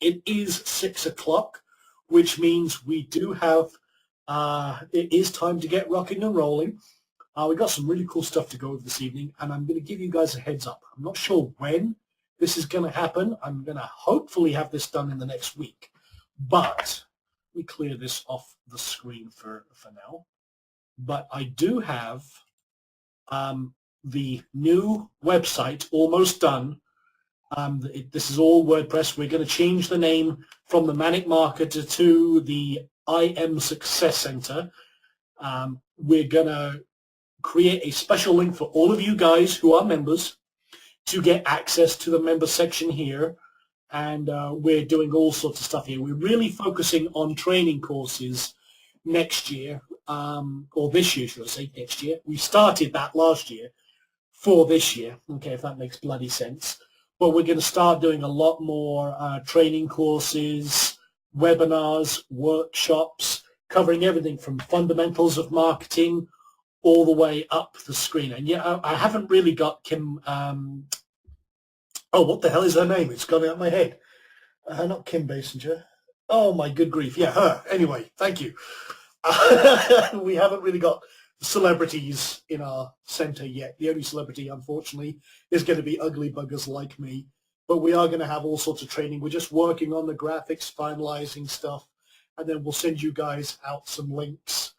it is 6 o'clock, which means we do have, it is time to get rocking and rolling. We've got some really cool stuff to go over this evening, and I'm going to give you guys a heads up. I'm not sure when this is going to happen. I'm going to hopefully have this done in the next week, but let me clear this off the screen for now. But I do have the new website almost done. This is all WordPress. We're going to change the name from the Manic Marketer to the IM Success Center. We're going to create a special link for all of you guys who are members to get access to the member section here. And we're doing all sorts of stuff here. We're really focusing on training courses next year, or this year, should I say, next year. We started that last year for this year, okay, if that makes bloody sense. But we're going to start doing a lot more training courses, webinars, workshops, covering everything from fundamentals of marketing all the way up the screen. And yeah, I haven't really got Kim, oh, what the hell is her name? It's gone out of my head. Not Kim Basinger. Oh, my good grief. Yeah, her. Anyway, thank you. We haven't really got celebrities in our center yet. The only celebrity, unfortunately, is going to be ugly buggers like me. But we are going to have all sorts of training. We're just working on the graphics, finalizing stuff, and then we'll send you guys out some links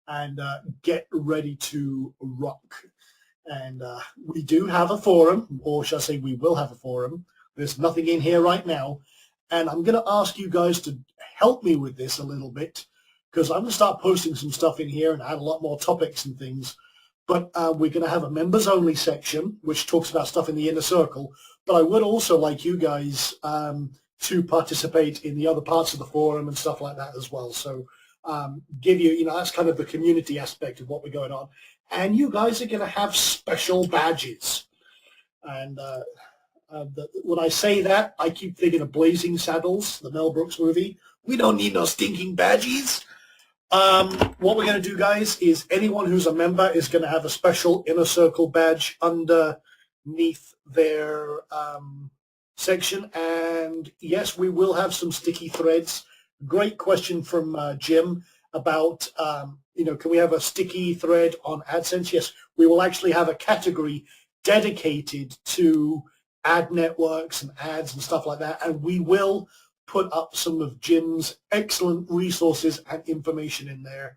and get ready to rock. And we do have a forum, or shall I say we will have a forum. There's nothing in here right now. And I'm going to ask you guys to help me with this a little bit, because I'm going to start posting some stuff in here and add a lot more topics and things. But we're going to have a members-only section, which talks about stuff in the inner circle. But I would also like you guys to participate in the other parts of the forum and stuff like that as well. So give you, that's kind of the community aspect of what we're going on. And you guys are going to have special badges. And when I say that, I keep thinking of Blazing Saddles, the Mel Brooks movie. We don't need no stinking badges. What we're going to do, guys, is anyone who's a member is going to have a special Inner Circle badge underneath their section. And yes, we will have some sticky threads. Great question from Jim about, can we have a sticky thread on AdSense? Yes, we will actually have a category dedicated to ad networks and ads and stuff like that. And we will put up some of Jim's excellent resources and information in there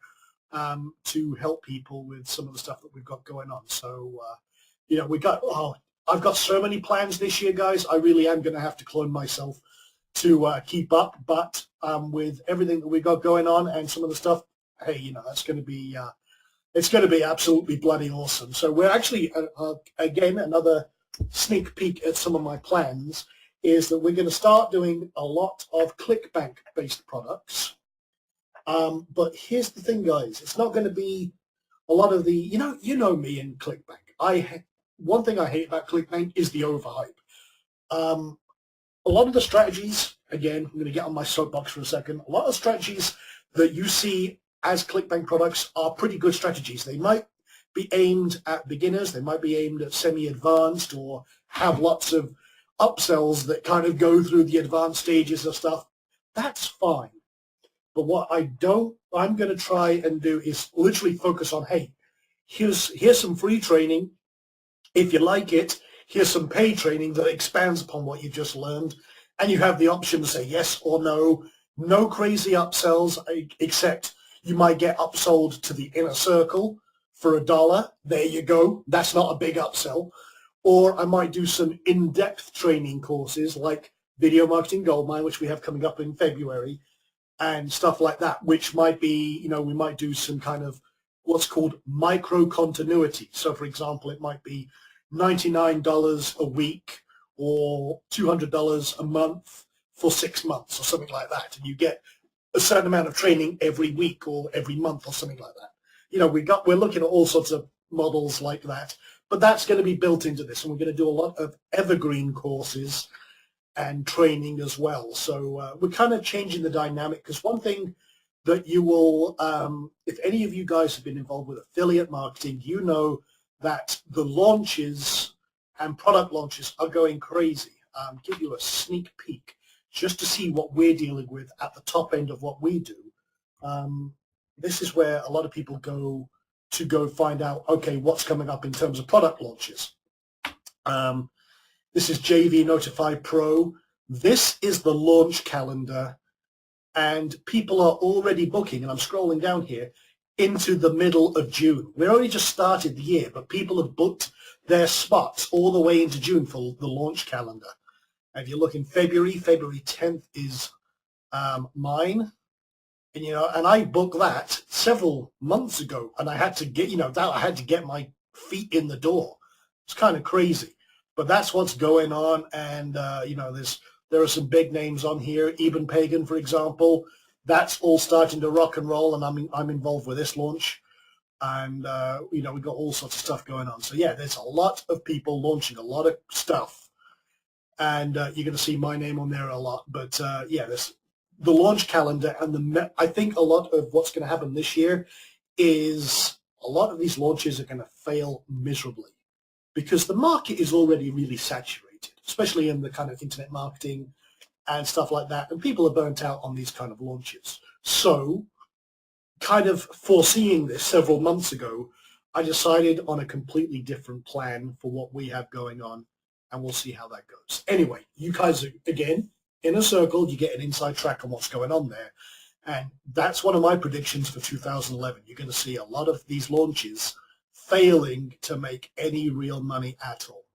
to help people with some of the stuff that we've got going on. So, I've got so many plans this year, guys. I really am going to have to clone myself to keep up. But with everything that we've got going on and some of the stuff, hey, that's going to be, it's going to be absolutely bloody awesome. So we're actually, again, another sneak peek at some of my plans is that we're going to start doing a lot of ClickBank-based products. But here's the thing, guys. It's not going to be a lot of the, you know me in ClickBank. One thing I hate about ClickBank is the overhype. A lot of the strategies, again, I'm going to get on my soapbox for a second, a lot of strategies that you see as ClickBank products are pretty good strategies. They might be aimed at beginners, they might be aimed at semi-advanced, or have lots of upsells that kind of go through the advanced stages of stuff. That's fine. But what I'm going to try and do is literally focus on, hey, here's some free training. If you like it, here's some paid training that expands upon what you just learned. And you have the option to say yes or no. No crazy upsells, except you might get upsold to the Inner Circle for $1. There you go. That's not a big upsell. Or I might do some in-depth training courses like Video Marketing Goldmine, which we have coming up in February, and stuff like that, which might be, we might do some kind of what's called micro-continuity. So, for example, it might be $99 a week or $200 a month for 6 months or something like that. And you get a certain amount of training every week or every month or something like that. We're looking at all sorts of models like that. But that's going to be built into this, and we're going to do a lot of evergreen courses and training as well. So we're kind of changing the dynamic, because one thing that you will, if any of you guys have been involved with affiliate marketing, you know that the launches and product launches are going crazy. Give you a sneak peek just to see what we're dealing with at the top end of what we do. This is where a lot of people go to find out, okay, what's coming up in terms of product launches. This is JV Notify Pro. This is the launch calendar, and people are already booking, and I'm scrolling down here, into the middle of June. We're only just started the year, but people have booked their spots all the way into June for the launch calendar. If you look in February 10th is mine. And, and I booked that several months ago, and I had to get, I had to get my feet in the door. It's kind of crazy, but that's what's going on. And, there are some big names on here. Eben Pagan, for example, that's all starting to rock and roll, and I'm involved with this launch. And, we've got all sorts of stuff going on. So, yeah, there's a lot of people launching a lot of stuff. And you're going to see my name on there a lot. But, yeah, the launch calendar, and I think a lot of what's going to happen this year is a lot of these launches are going to fail miserably because the market is already really saturated, especially in the kind of internet marketing and stuff like that, and people are burnt out on these kind of launches. So, kind of foreseeing this several months ago, I decided on a completely different plan for what we have going on, and we'll see how that goes. Anyway, you guys are, again, in a circle, you get an inside track on what's going on there. And that's one of my predictions for 2011. You're going to see a lot of these launches failing to make any real money at all.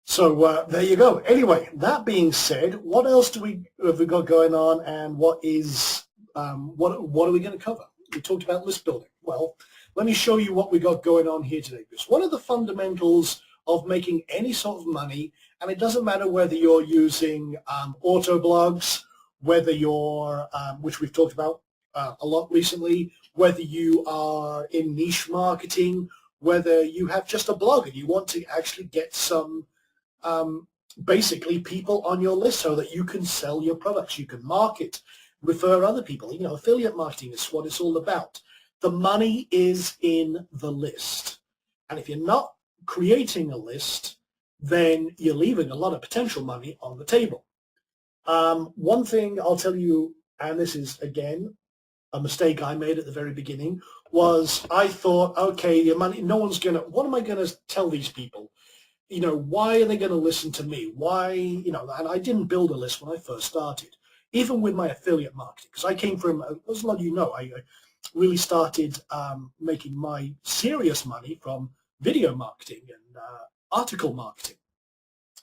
So there you go. Anyway, that being said, what else have we got going on, and what are we going to cover? We talked about list building. Well, let me show you what we got going on here today. Because one of the fundamentals of making any sort of money, and it doesn't matter whether you're using auto blogs, whether you're, which we've talked about a lot recently, whether you are in niche marketing, whether you have just a blog and you want to actually get some basically people on your list so that you can sell your products, you can market, refer other people. Affiliate marketing is what it's all about. The money is in the list. And if you're not creating a list, then you're leaving a lot of potential money on the table. One thing I'll tell you, and this is, again, a mistake I made at the very beginning, was I thought, okay, your money, no one's going to, what am I going to tell these people? Why are they going to listen to me? Why, and I didn't build a list when I first started, even with my affiliate marketing, because I came from, as a lot of you know, I really started making my serious money from video marketing and article marketing.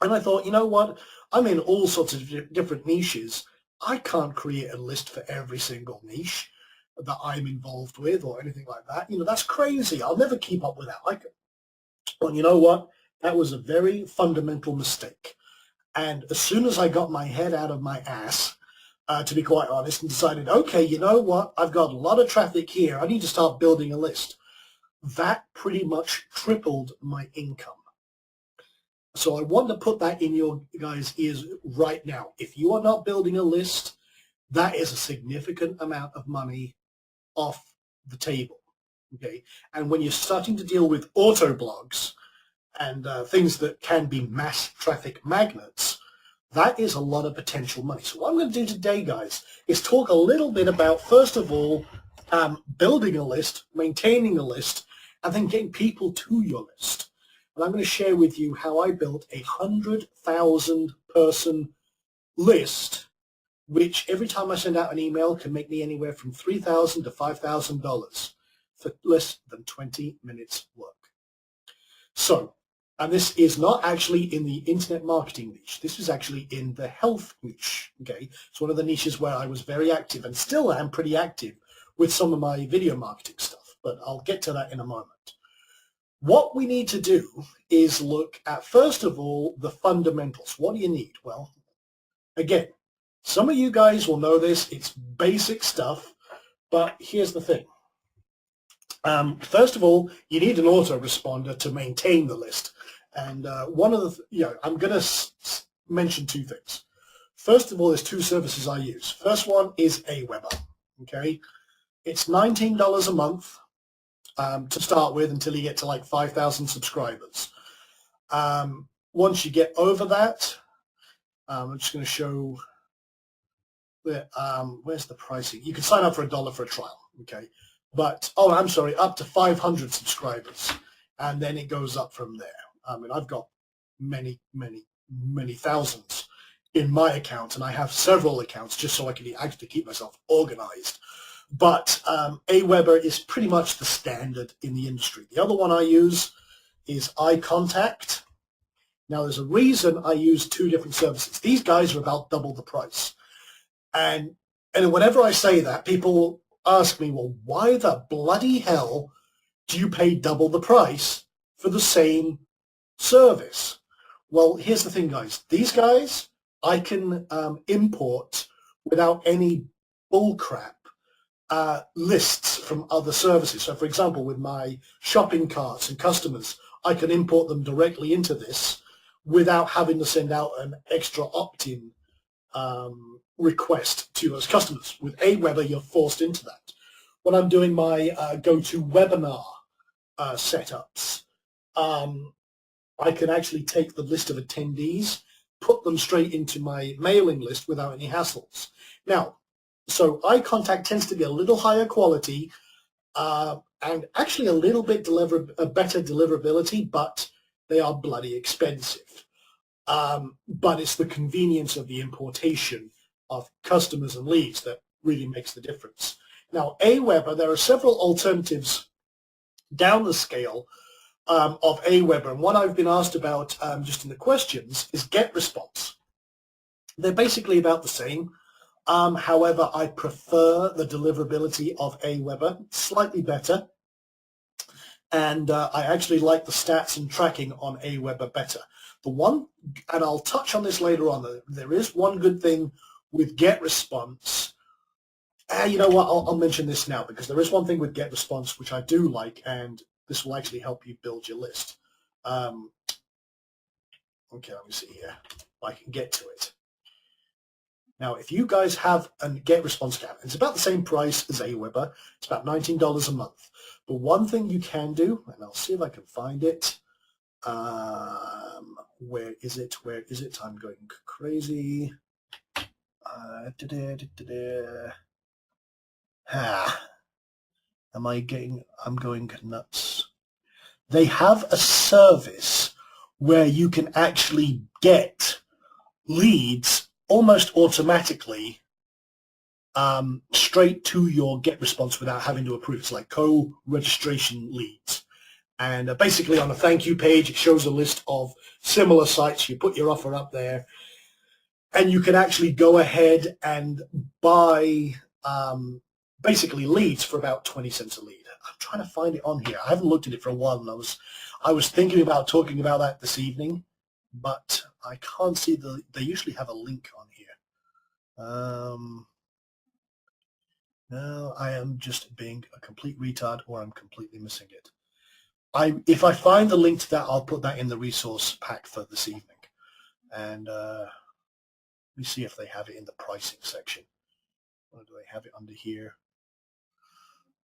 And I thought, you know what, I'm in all sorts of different niches. I can't create a list for every single niche that I'm involved with or anything like that. That's crazy. I'll never keep up with that. Well, you know what? That was a very fundamental mistake. And as soon as I got my head out of my ass, to be quite honest, and decided, okay, you know what? I've got a lot of traffic here. I need to start building a list. That pretty much tripled my income. So I want to put that in your guys' ears right now. If you are not building a list, that is a significant amount of money off the table. Okay, and when you're starting to deal with auto blogs and things that can be mass traffic magnets, that is a lot of potential money. So what I'm going to do today, guys, is talk a little bit about, first of all, building a list, maintaining a list, and then getting people to your list. And I'm going to share with you how I built a 100,000 person list, which every time I send out an email can make me anywhere from $3,000 to $5,000 for less than 20 minutes work. So, and this is not actually in the internet marketing niche. This is actually in the health niche. Okay, it's one of the niches where I was very active and still am pretty active with some of my video marketing stuff, but I'll get to that in a moment. What we need to do is look at, first of all, the fundamentals. What do you need? Well, again, some of you guys will know this. It's basic stuff, but here's the thing. First of all, you need an autoresponder to maintain the list. And one of the, I'm going to mention two things. First of all, there's two services I use. First one is Aweber. Okay, it's $19 a month to start with until you get to like 5,000 subscribers. Once you get over that, I'm just going to show where's the pricing? You can sign up for $1 for a trial, okay? But, oh, I'm sorry, up to 500 subscribers, and then it goes up from there. I mean, I've got many, many, many thousands in my account, and I have several accounts just so I can actually keep myself organized. But Aweber is pretty much the standard in the industry. The other one I use is iContact. Now, there's a reason I use two different services. These guys are about double the price. And whenever I say that, people ask me, well, why the bloody hell do you pay double the price for the same service? Well, here's the thing, guys. These guys, I can import without any bullcrap lists from other services. So, for example, with my shopping carts and customers, I can import them directly into this without having to send out an extra opt-in request to those customers. With Aweber, you're forced into that. When I'm doing my GoToWebinar setups, I can actually take the list of attendees, put them straight into my mailing list without any hassles. Now, so iContact tends to be a little higher quality and actually a little bit better deliverability, but they are bloody expensive. But it's the convenience of the importation of customers and leads that really makes the difference. Now, Aweber, there are several alternatives down the scale of Aweber, and one I've been asked about just in the questions is GetResponse. They're basically about the same. However, I prefer the deliverability of Aweber, slightly better, and I actually like the stats and tracking on Aweber better. The one, and I'll touch on this later on, there is one good thing with GetResponse. You know what, I'll mention this now, because there is one thing with GetResponse which I do like, and this will actually help you build your list. Okay, let me see here if I can get to it. Now, if you guys have a GetResponse account, it's about the same price as Aweber. It's about $19 a month. But one thing you can do, and I'll see if I can find it. Where is it? Where is it? I'm going crazy. I'm going nuts. They have a service where you can actually get leads almost automatically straight to your GetResponse without having to approve. It's like co-registration leads. And basically on a thank you page, it shows a list of similar sites. You put your offer up there, and you can actually go ahead and buy basically leads for about 20 cents a lead. I'm trying to find it on here. I haven't looked at it for a while, and I was thinking about talking about that this evening, but I can't see they usually have a link on here. No, I am just being a complete retard, or I'm completely missing it. If I find the link to that, I'll put that in the resource pack for this evening. And let me see if they have it in the pricing section. Or do they have it under here?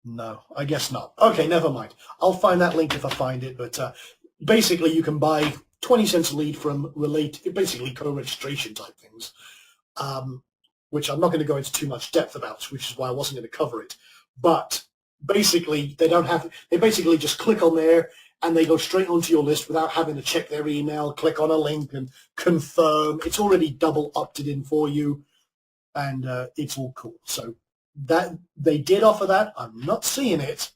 No, I guess not. Okay, never mind. I'll find that link if I find it. But basically, you can buy 20 cents a lead from basically co-registration type things, which I'm not going to go into too much depth about, which is why I wasn't going to cover it. But basically, they basically just click on there and they go straight onto your list without having to check their email, click on a link and confirm. It's already double opted in for you, and it's all cool. So that they did offer that. I'm not seeing it,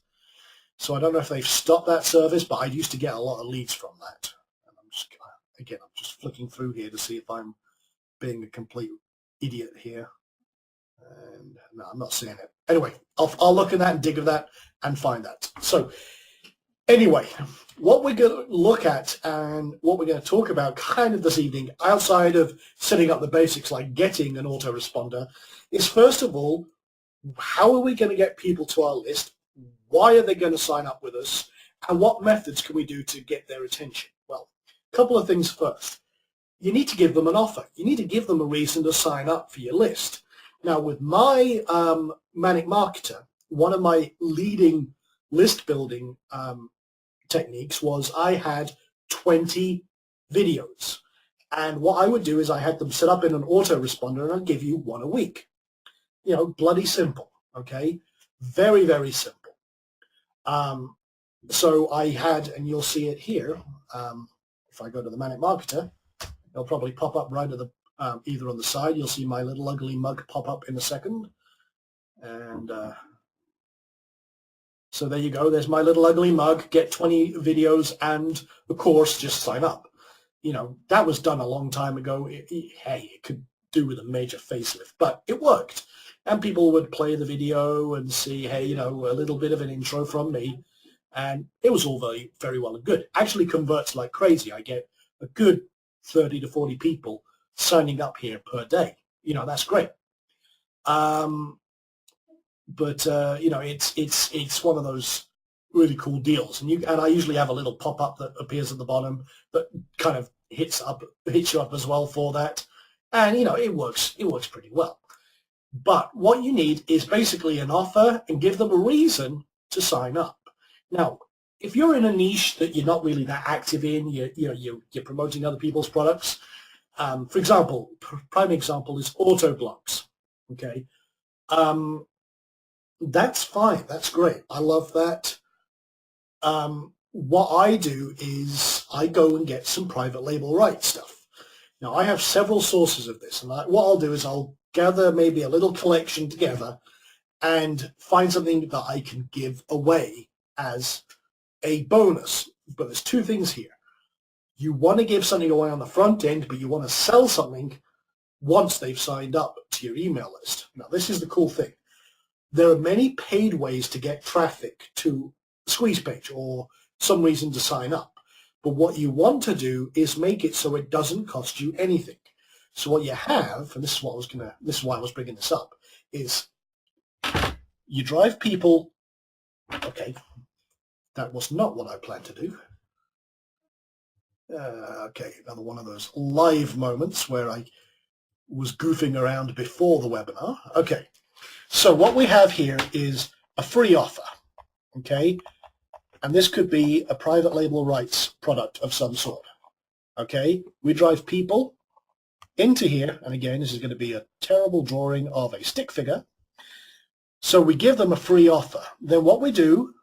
so I don't know if they've stopped that service, but I used to get a lot of leads from that. And I'm just flicking through here to see if I'm being a complete idiot here. And no, I'm not seeing it. Anyway, I'll look at that and dig at that and find that. So anyway, what we're going to look at and what we're going to talk about kind of this evening, outside of setting up the basics like getting an autoresponder, is first of all, how are we going to get people to our list? Why are they going to sign up with us? And what methods can we do to get their attention? Well, a couple of things first. You need to give them an offer. You need to give them a reason to sign up for your list. Now, with my Manic Marketer, one of my leading list building techniques was I had 20 videos. And what I would do is I had them set up in an autoresponder, and I'd give you one a week. You know, bloody simple, okay? Very, very simple. So I had, and you'll see it here, if I go to the Manic Marketer, it'll probably pop up right at the, either on the side, you'll see my little ugly mug pop up in a second. And so there you go, there's my little ugly mug, get 20 videos and the course, just sign up. You know, that was done a long time ago. Hey, it could do with a major facelift, but it worked. And people would play the video and see, hey, you know, a little bit of an intro from me. And it was all very, very well and good. Actually converts like crazy. I get a good 30 to 40 people signing up here per day. You know, that's great. But you know, it's one of those really cool deals, and I usually have a little pop-up that appears at the bottom that kind of hits you up as well for that, and you know, it works pretty well. But what you need is basically an offer and give them a reason to sign up. Now, if you're in a niche that you're not really that active in, you're promoting other people's products. For example, prime example is auto blogs. Okay. That's fine. That's great. I love that. What I do is I go and get some private label rights stuff. Now, I have several sources of this, and what I'll do is I'll gather maybe a little collection together and find something that I can give away as a bonus. But there's two things here. You want to give something away on the front end, but you want to sell something once they've signed up to your email list. Now, this is the cool thing. There are many paid ways to get traffic to a squeeze page or some reason to sign up. But what you want to do is make it so it doesn't cost you anything. So what you have, and this is why I was bringing this up, is you drive people. Okay, that was not what I planned to do. Okay, another one of those live moments where I was goofing around before the webinar. Okay, so what we have here is a free offer, okay? And this could be a private label rights product of some sort, okay? We drive people into here, and again, this is going to be a terrible drawing of a stick figure. So we give them a free offer. Then what we do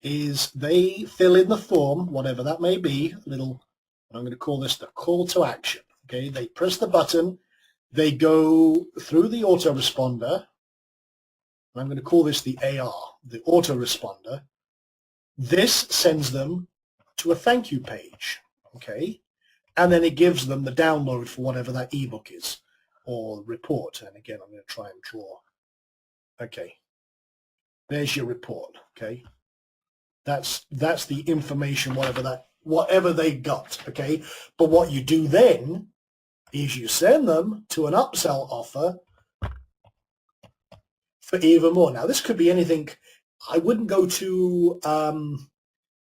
is they fill in the form, whatever that may be, I'm going to call this the call to action, okay? They press the button, they go through the autoresponder, and I'm going to call this the AR, the autoresponder. This sends them to a thank you page, okay? And then it gives them the download for whatever that ebook is or report. And again, I'm going to try and draw. Okay, there's your report, okay? That's the information, whatever they got, okay? But what you do then is you send them to an upsell offer for even more. Now, this could be anything. I wouldn't go too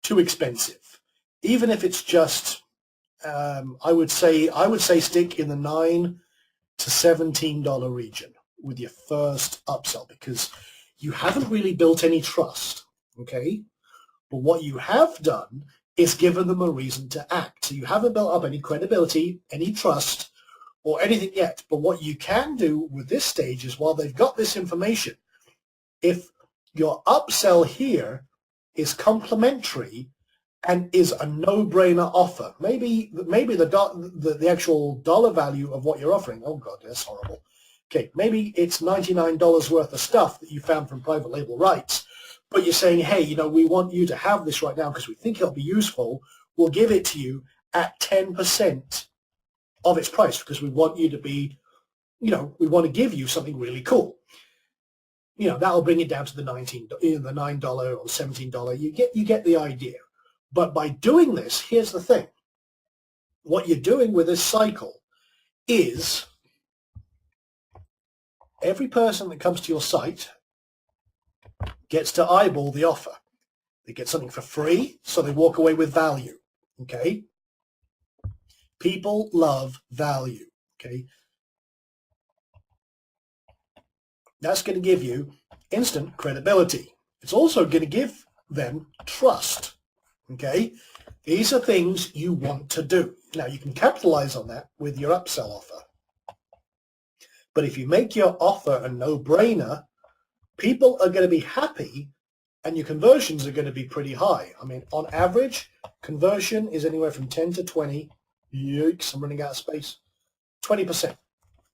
expensive, even if it's just. I would say stick in the $9 to $17 region with your first upsell, because you haven't really built any trust, okay? But what you have done is given them a reason to act. So you haven't built up any credibility, any trust, or anything yet. But what you can do with this stage is, while they've got this information, if your upsell here is complimentary and is a no-brainer offer, maybe the actual dollar value of what you're offering, oh God, that's horrible. Okay, maybe it's $99 worth of stuff that you found from private label rights, but you're saying, hey, you know, we want you to have this right now because we think it'll be useful. We'll give it to you at 10% of its price because we want you to be, you know, we want to give you something really cool. You know, that'll bring it down to the $9 or $17. You get the idea. But by doing this, here's the thing. What you're doing with this cycle is every person that comes to your site gets to eyeball the offer. They get something for free, so they walk away with value, okay? People love value, okay? That's going to give you instant credibility. It's also going to give them trust, okay? These are things you want to do. Now, you can capitalize on that with your upsell offer. But if you make your offer a no-brainer, people are going to be happy and your conversions are going to be pretty high. I mean, on average, conversion is anywhere from 10 to 20. Yikes, I'm running out of space. 20%,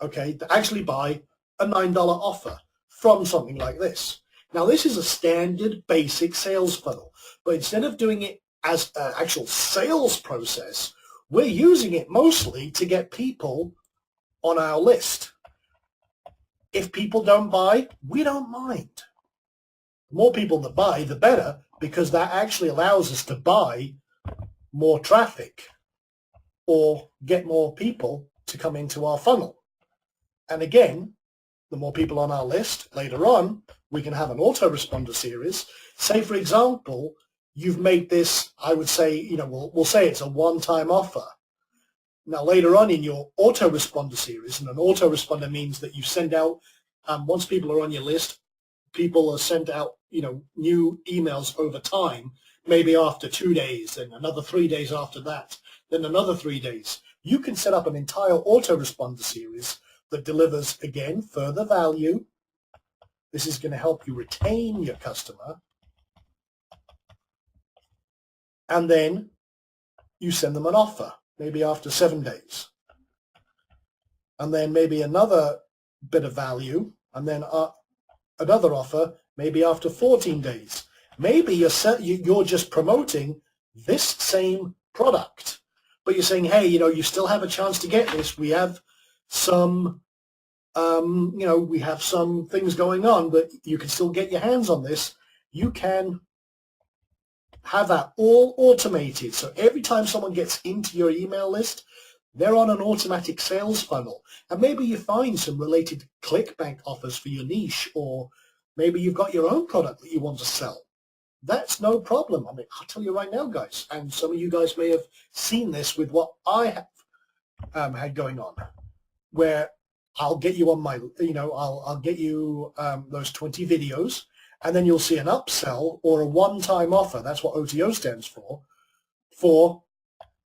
okay, to actually buy a $9 offer from something like this. Now, this is a standard basic sales funnel, but instead of doing it as an actual sales process, we're using it mostly to get people on our list. If people don't buy, we don't mind. The more people that buy, the better, because that actually allows us to buy more traffic or get more people to come into our funnel. And again, the more people on our list, later on, we can have an autoresponder series. Say, for example, you've made this, I would say, we'll say it's a one-time offer. Now, later on in your autoresponder series, and an autoresponder means that you send out, once people are on your list, people are sent out, new emails over time, maybe after 2 days, then another 3 days after that, then another 3 days. You can set up an entire autoresponder series that delivers, again, further value. This is going to help you retain your customer. And then you send them an offer, maybe after 7 days. And then maybe another bit of value, and then another offer, maybe after 14 days. Maybe you're just promoting this same product, but you're saying, hey, you still have a chance to get this. We have some, we have some things going on, but you can still get your hands on this. You can have that all automated. So every time someone gets into your email list, they're on an automatic sales funnel. And maybe you find some related ClickBank offers for your niche, or maybe you've got your own product that you want to sell. That's no problem. I mean, I'll tell you right now, guys, and some of you guys may have seen this with what I have had going on, where I'll get you on my, I'll get you those 20 videos, and then you'll see an upsell or a one-time offer. That's what OTO stands for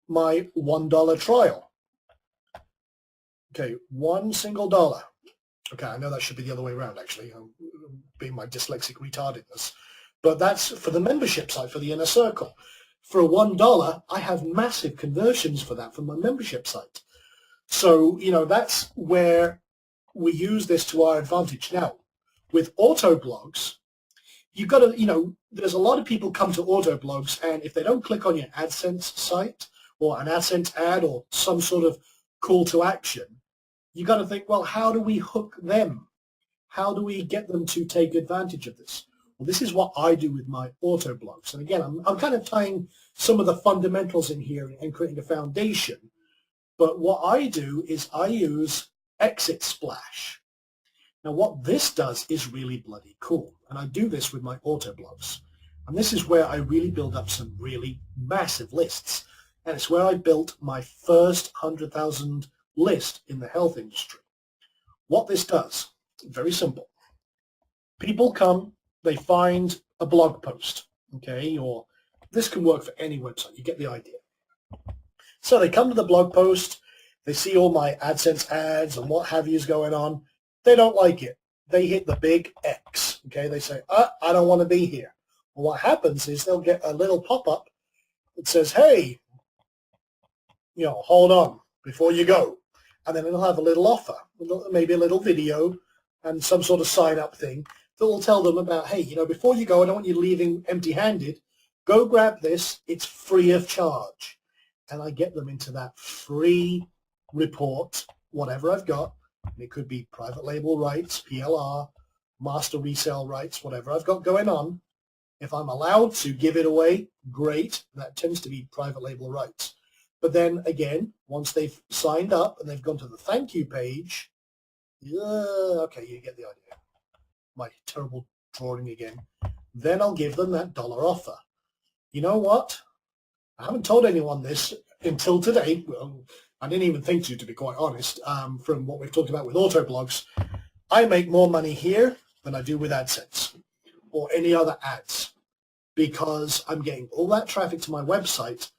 my $1 trial. Okay, $1 single. Okay, I know that should be the other way around, actually, being my dyslexic retardedness. But that's for the membership site, for the inner circle. For $1, I have massive conversions for that from my membership site. So, that's where we use this to our advantage. Now, with auto blogs, you've got to, there's a lot of people come to auto blogs, and if they don't click on your AdSense site or an AdSense ad or some sort of call to action, you got to think, well, how do we hook them? How do we get them to take advantage of this? Well, this is what I do with my auto blogs. And again, I'm kind of tying some of the fundamentals in here and creating a foundation. But what I do is I use Exit Splash. Now, what this does is really bloody cool. And I do this with my auto blogs. And this is where I really build up some really massive lists. And it's where I built my first 100,000 list in the health industry. What this does, very simple. People come, they find a blog post, okay, or this can work for any website. You get the idea. So they come to the blog post, they see all my AdSense ads and what have you's going on. They don't like it. They hit the big X, okay? They say, I don't want to be here. Well, what happens is they'll get a little pop-up that says, hey, hold on before you go. And then it'll have a little offer, maybe a little video and some sort of sign-up thing that will tell them about, hey, before you go, I don't want you leaving empty-handed. Go grab this. It's free of charge. And I get them into that free report, whatever I've got. And it could be private label rights, PLR, master resale rights, whatever I've got going on. If I'm allowed to give it away, great. That tends to be private label rights. But then again, once they've signed up and they've gone to the thank you page, okay, you get the idea. My terrible drawing again. Then I'll give them that dollar offer. You know what? I haven't told anyone this until today. Well, I didn't even think to be quite honest, from what we've talked about with auto blogs. I make more money here than I do with AdSense or any other ads because I'm getting all that traffic to my website,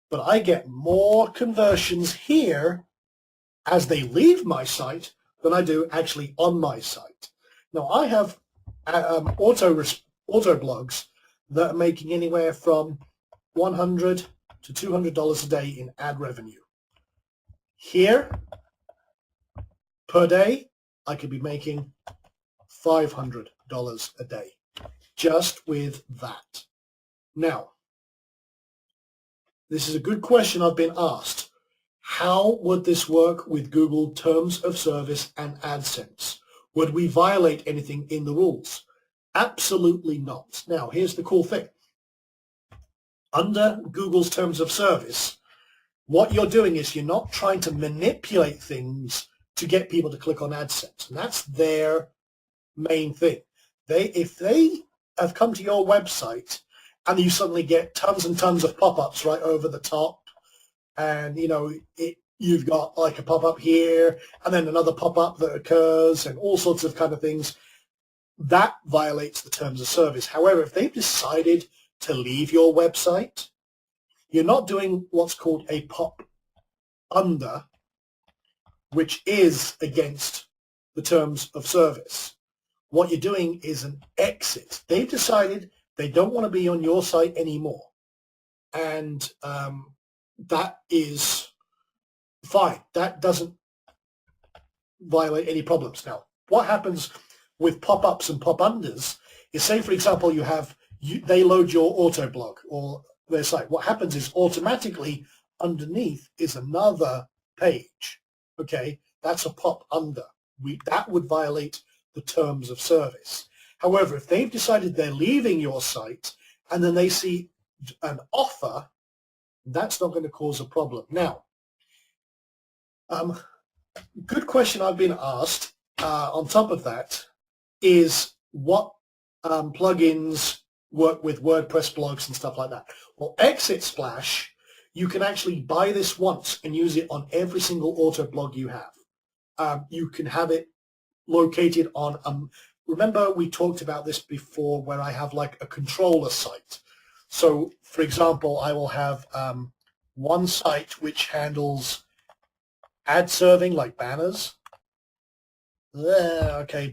but I get more conversions here as they leave my site than I do actually on my site. Now, I have auto blogs that are making anywhere from $100 to $200 a day in ad revenue. Here, per day, I could be making $500 a day just with that. Now, this is a good question I've been asked. How would this work with Google Terms of Service and AdSense? Would we violate anything in the rules? Absolutely not. Now, here's the cool thing. Under Google's Terms of Service, what you're doing is you're not trying to manipulate things to get people to click on AdSense. And that's their main thing. If they have come to your website and you suddenly get tons and tons of pop-ups right over the top, and you've got like a pop-up here and then another pop-up that occurs and all sorts of kind of things, that violates the Terms of Service. However, if they've decided to leave your website, you're not doing what's called a pop under, which is against the Terms of Service. What you're doing is an exit. They've decided they don't want to be on your site anymore. And that is fine. That doesn't violate any problems. Now, what happens with pop-ups and pop-unders is, say, for example, they load your auto blog or their site. What happens is automatically underneath is another page. Okay, that's a pop-under. That would violate the Terms of Service. However, if they've decided they're leaving your site and then they see an offer, that's not going to cause a problem. Now, good question I've been asked on top of that is what plugins work with WordPress blogs and stuff like that. Well, Exit Splash, you can actually buy this once and use it on every single auto blog you have. You can have it located on, remember we talked about this before where I have like a controller site. So, for example, I will have one site which handles ad serving, like banners. Okay,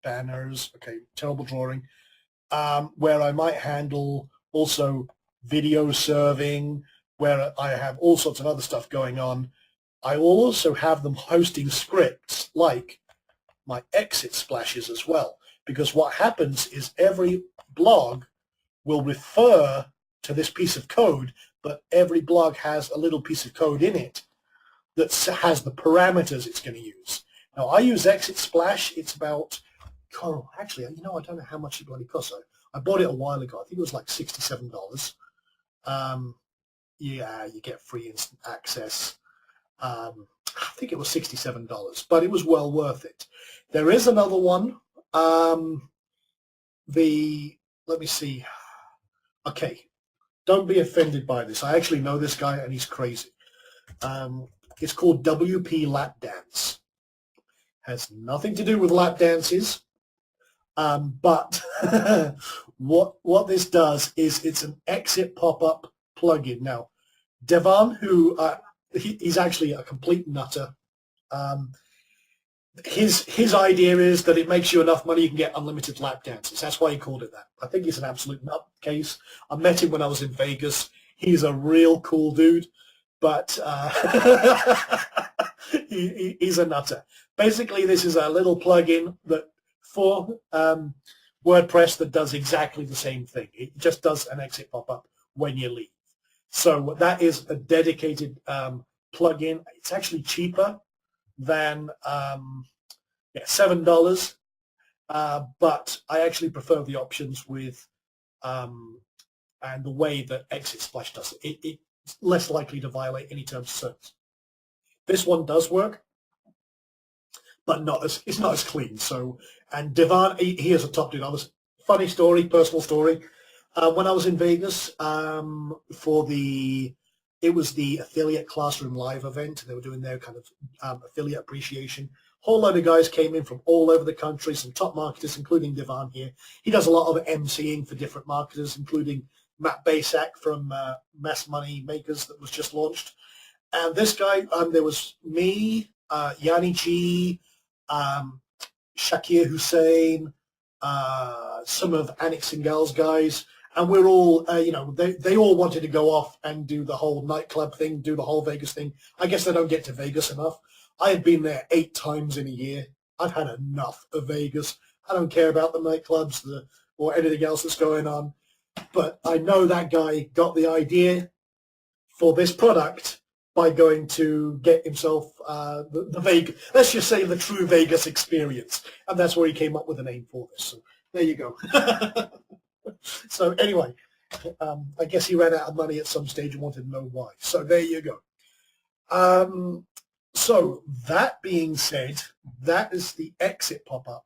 banners. Okay, terrible drawing. Where I might handle also video serving, where I have all sorts of other stuff going on. I will also have them hosting scripts like my Exit Splashes as well, because what happens is every blog will refer to this piece of code, but every blog has a little piece of code in it that has the parameters it's going to use. Now, I use Exit Splash. It's about, actually, I don't know how much it bloody costs. I bought it a while ago. I think it was like $67. Yeah, you get free instant access. I think it was $67, but it was well worth it. There is another one. Let me see. Okay, don't be offended by this. I actually know this guy, and he's crazy. It's called WP Lap Dance. Has nothing to do with lap dances, but what this does is it's an exit pop-up plugin. Now, Devon, who he's actually a complete nutter. His idea is that it makes you enough money you can get unlimited lap dances. That's why he called it that. I think he's an absolute nutcase. I met him when I was in Vegas. He's a real cool dude, but he's a nutter. Basically, this is a little plugin that for WordPress that does exactly the same thing. It just does an exit pop-up when you leave. So that is a dedicated plugin. It's actually cheaper than $7, but I actually prefer the options with and the way that Exit Splash does it. It's less likely to violate any terms of service. This one does work, but it's not as clean. So, and Devon, he is a top dude. Funny story, personal story. When I was in Vegas it was the Affiliate Classroom Live event. They were doing their kind of affiliate appreciation. Whole load of guys came in from all over the country, some top marketers, including Devon here. He does a lot of MCing for different marketers, including Matt Basak from Mass Money Makers that was just launched. And this guy, there was me, Yanni G, Shakir Hussein, some of Anik Singh's guys, and we're all, they all wanted to go off and do the whole nightclub thing, do the whole Vegas thing. I guess they don't get to Vegas enough. I have been there 8 times in a year. I've had enough of Vegas. I don't care about the nightclubs or anything else that's going on. But I know that guy got the idea for this product by going to get himself the Vegas, let's just say the true Vegas experience. And that's where he came up with a name for this. So there you go. So anyway, I guess he ran out of money at some stage and wanted to know why. So there you go. So that being said, that is the exit pop-up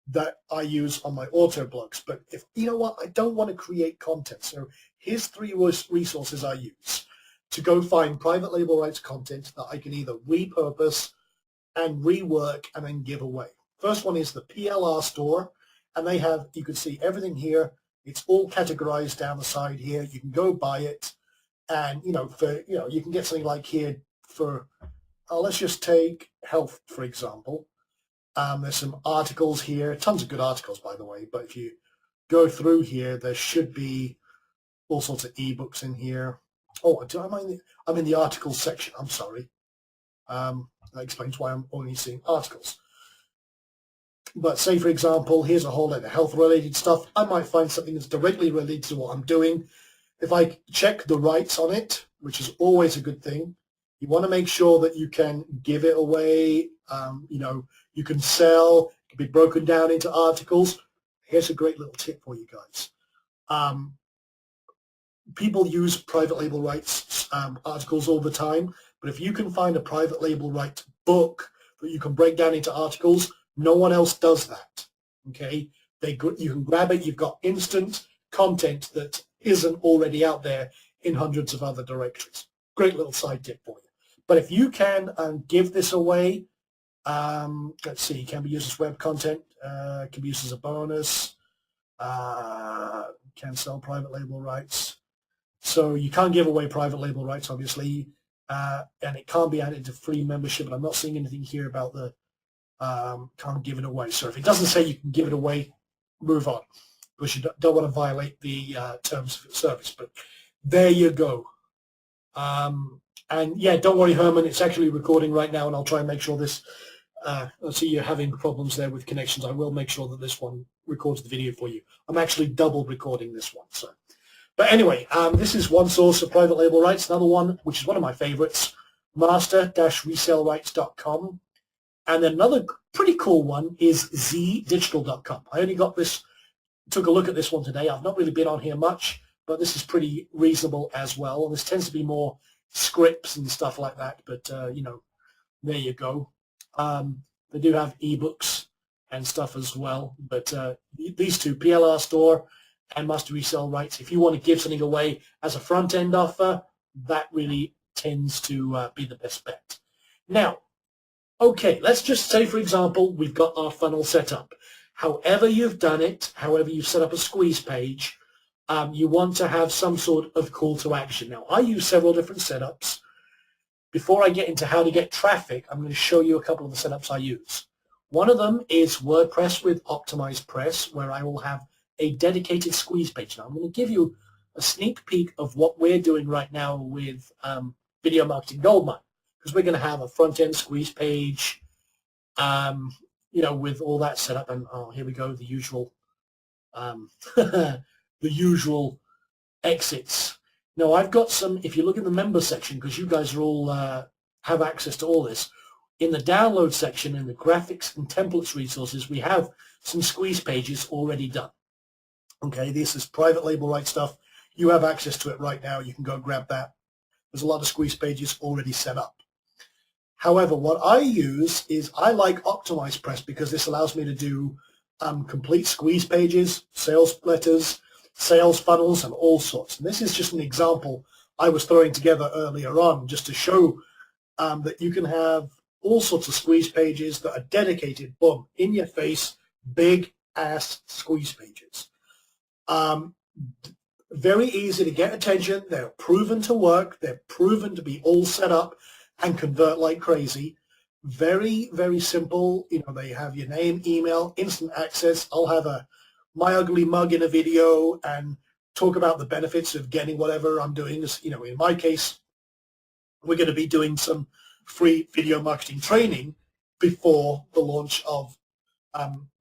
that I use on my auto blogs. But if you know what, I don't want to create content. So here's 3 resources I use to go find private label rights content that I can either repurpose and rework and then give away. First one is the PLR store, and they have, you can see everything here. It's all categorized down the side here. You can go buy it, and you can get something like here for, let's just take health, for example. There's some articles here, tons of good articles, by the way, but if you go through here, there should be all sorts of ebooks in here. Oh, I'm in the articles section. I'm sorry. That explains why I'm only seeing articles. But say, for example, here's a whole lot of health-related stuff. I might find something that's directly related to what I'm doing. If I check the rights on it, which is always a good thing, you want to make sure that you can give it away. You can sell. It can be broken down into articles. Here's a great little tip for you guys. People use private label rights articles all the time, but if you can find a private label right book that you can break down into articles, no one else does that. Okay, you can grab it. You've got instant content that isn't already out there in hundreds of other directories. Great little side tip for you. But if you can give this away, let's see, it can be used as web content, can be used as a bonus, can sell private label rights. So you can't give away private label rights, obviously, and it can't be added to free membership. And I'm not seeing anything here about the can't give it away. So if it doesn't say you can give it away, move on, because you don't want to violate the terms of service. But there you go. And yeah, don't worry, Herman, it's actually recording right now, and I'll try and make sure this, I see you're having problems there with connections. I will make sure that this one records the video for you. I'm actually double recording this one. So, but anyway, this is one source of private label rights. Another one, which is one of my favorites, master-resellrights.com. And then another pretty cool one is zdigital.com. I only got this, took a look at this one today. I've not really been on here much, but this is pretty reasonable as well. And this tends to be more scripts and stuff like that, but there you go. They do have ebooks and stuff as well, but these two, PLR Store and Master Resell Rights, if you want to give something away as a front-end offer, that really tends to be the best bet. Now, okay, let's just say, for example, we've got our funnel set up. However you've done it, however you've set up a squeeze page, you want to have some sort of call to action. Now, I use several different setups. Before I get into how to get traffic, I'm going to show you a couple of the setups I use. One of them is WordPress with Optimized Press, where I will have a dedicated squeeze page. Now, I'm going to give you a sneak peek of what we're doing right now with Video Marketing Goldmine, because we're going to have a front-end squeeze page, with all that set up. And oh, here we go, the usual, the usual exits. Now, I've got some, if you look in the member section, because you guys are all have access to all this, in the download section, in the graphics and templates resources, we have some squeeze pages already done. Okay, this is private label right stuff. You have access to it right now. You can go grab that. There's a lot of squeeze pages already set up. However, what I use is I like Optimized Press because this allows me to do complete squeeze pages, sales letters, sales funnels, and all sorts. And this is just an example I was throwing together earlier on just to show that you can have all sorts of squeeze pages that are dedicated, boom, in your face, big ass squeeze pages. Very easy to get attention. They're proven to work. They're proven to be all set up and convert like crazy. Very, very simple. You know, they have your name, email, instant access. I'll have my ugly mug in a video and talk about the benefits of getting whatever I'm doing. You know, in my case, we're going to be doing some free video marketing training before the launch of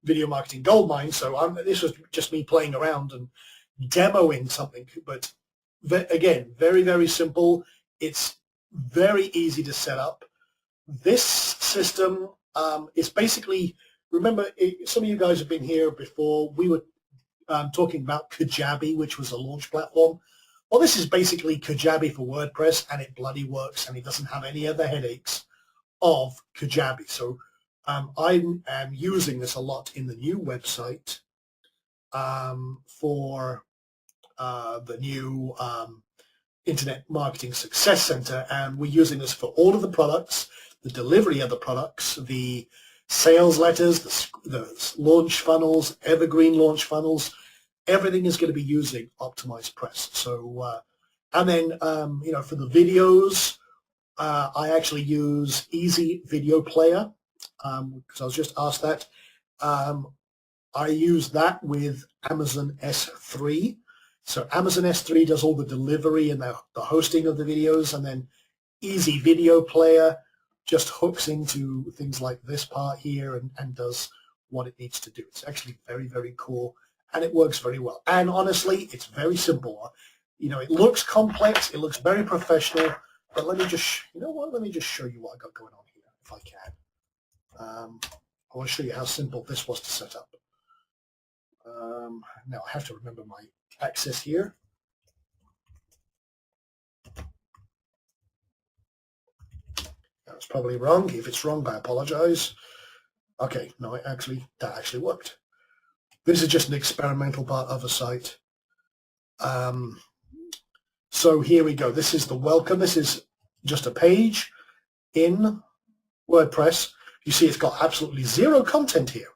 Video Marketing Goldmine. So this was just me playing around and demoing something. But again, very, very simple. It's very easy to set up. This system is basically, remember, some of you guys have been here before. We were talking about Kajabi, which was a launch platform. Well, this is basically Kajabi for WordPress, and it bloody works, and it doesn't have any of the headaches of Kajabi. So I am using this a lot in the new website for the new Internet Marketing Success Center, and we're using this for all of the products, the delivery of the products, the sales letters, the launch funnels, evergreen launch funnels. Everything is going to be using OptimizePress. So, and then, you know, for the videos, I actually use Easy Video Player because I was just asked that. I use that with Amazon S3. So Amazon S3 does all the delivery and the hosting of the videos, and then Easy Video Player just hooks into things like this part here and does what it needs to do. It's actually very, very cool, and it works very well. And honestly, it's very simple. You know, it looks complex, it looks very professional, but let me just, you know what, let me just show you what I got going on here, if I can. I want to show you how simple this was to set up. Now I have to remember my access here. That's probably wrong. If it's wrong, I apologize. Okay, no, that actually worked. This is just an experimental part of a site. So here we go. This is the welcome. This is just a page in WordPress. You see it's got absolutely zero content here.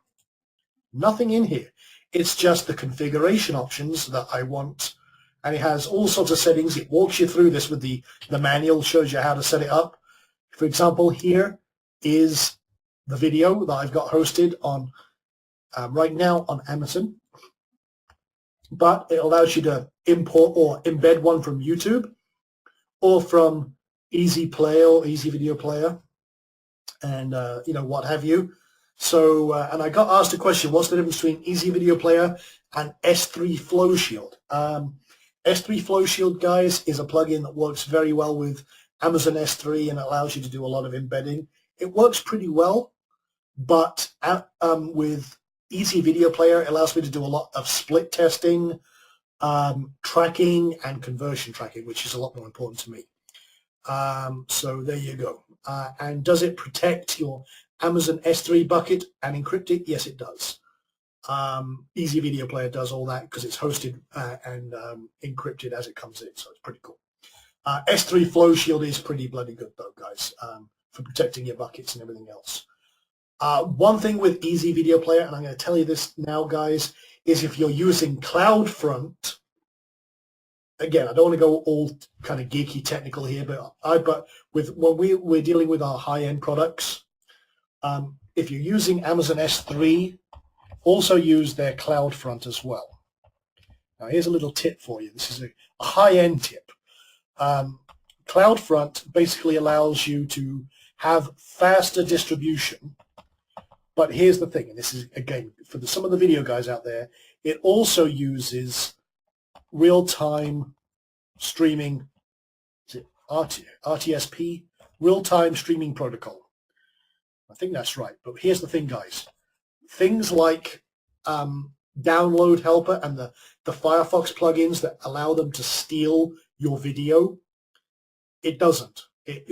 Nothing in here. It's just the configuration options that I want. And it has all sorts of settings. It walks you through this with the manual, shows you how to set it up. For example, here is the video that I've got hosted on right now on Amazon. But it allows you to import or embed one from YouTube or from Easy Play or Easy Video Player and, you know, what have you. So, and I got asked a question, what's the difference between Easy Video Player and S3 Flow Shield? S3 Flow Shield, guys, is a plugin that works very well with Amazon S3 and allows you to do a lot of embedding. It works pretty well, but with Easy Video Player, it allows me to do a lot of split testing, tracking, and conversion tracking, which is a lot more important to me. So there you go. And does it protect your Amazon S3 bucket and encrypt it? Yes, it does. Easy Video Player does all that because it's hosted and encrypted as it comes in, so it's pretty cool. S3 Flow Shield is pretty bloody good though, guys, for protecting your buckets and everything else. One thing with Easy Video Player, and I'm going to tell you this now, guys, is if you're using CloudFront, again, I don't want to go all kind of geeky technical here, but when we're dealing with our high-end products, if you're using Amazon S3, also use their CloudFront as well. Now, here's a little tip for you. This is a high-end tip. CloudFront basically allows you to have faster distribution, but here's the thing, and this is, again, for some of the video guys out there, it also uses real-time streaming, is it RTSP, real-time streaming protocol. I think that's right, but here's the thing, guys. Things like Download Helper and the Firefox plugins that allow them to steal your video, it doesn't,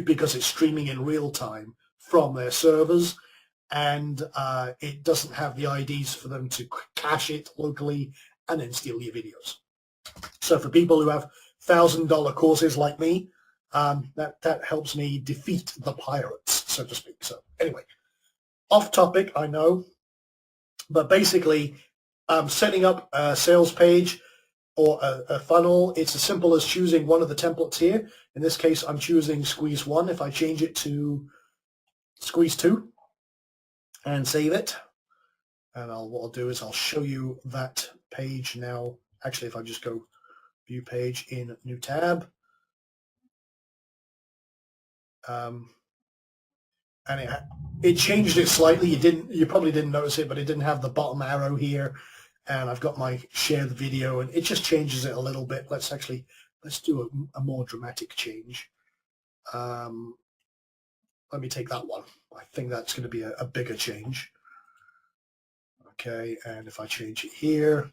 because it's streaming in real time from their servers, and it doesn't have the IDs for them to cache it locally and then steal your videos. So for people who have $1,000 courses like me, that helps me defeat the pirates, so to speak. So anyway, off topic, I know, but basically setting up a sales page or a funnel, it's as simple as choosing one of the templates here. In this case, I'm choosing Squeeze 1. If I change it to squeeze 2 and save it. And what I'll do is I'll show you that page now. Actually, if I just go view page in new tab, and it changed it slightly. You probably didn't notice it, but it didn't have the bottom arrow here. And I've got my share the video, and it just changes it a little bit. Let's do a more dramatic change. Let me take that one. I think that's going to be a bigger change. Okay, and if I change it here,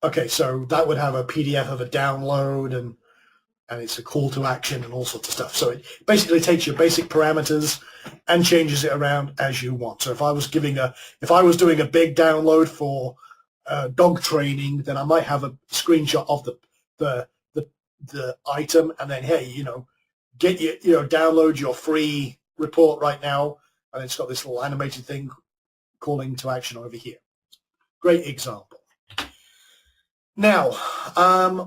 okay, so that would have a PDF of a download, and it's a call to action and all sorts of stuff. So it basically takes your basic parameters and changes it around as you want. So if I was doing a big download for dog training, then I might have a screenshot of the item, and then hey, get download your free report right now, and it's got this little animated thing calling to action over here. Great example. Now,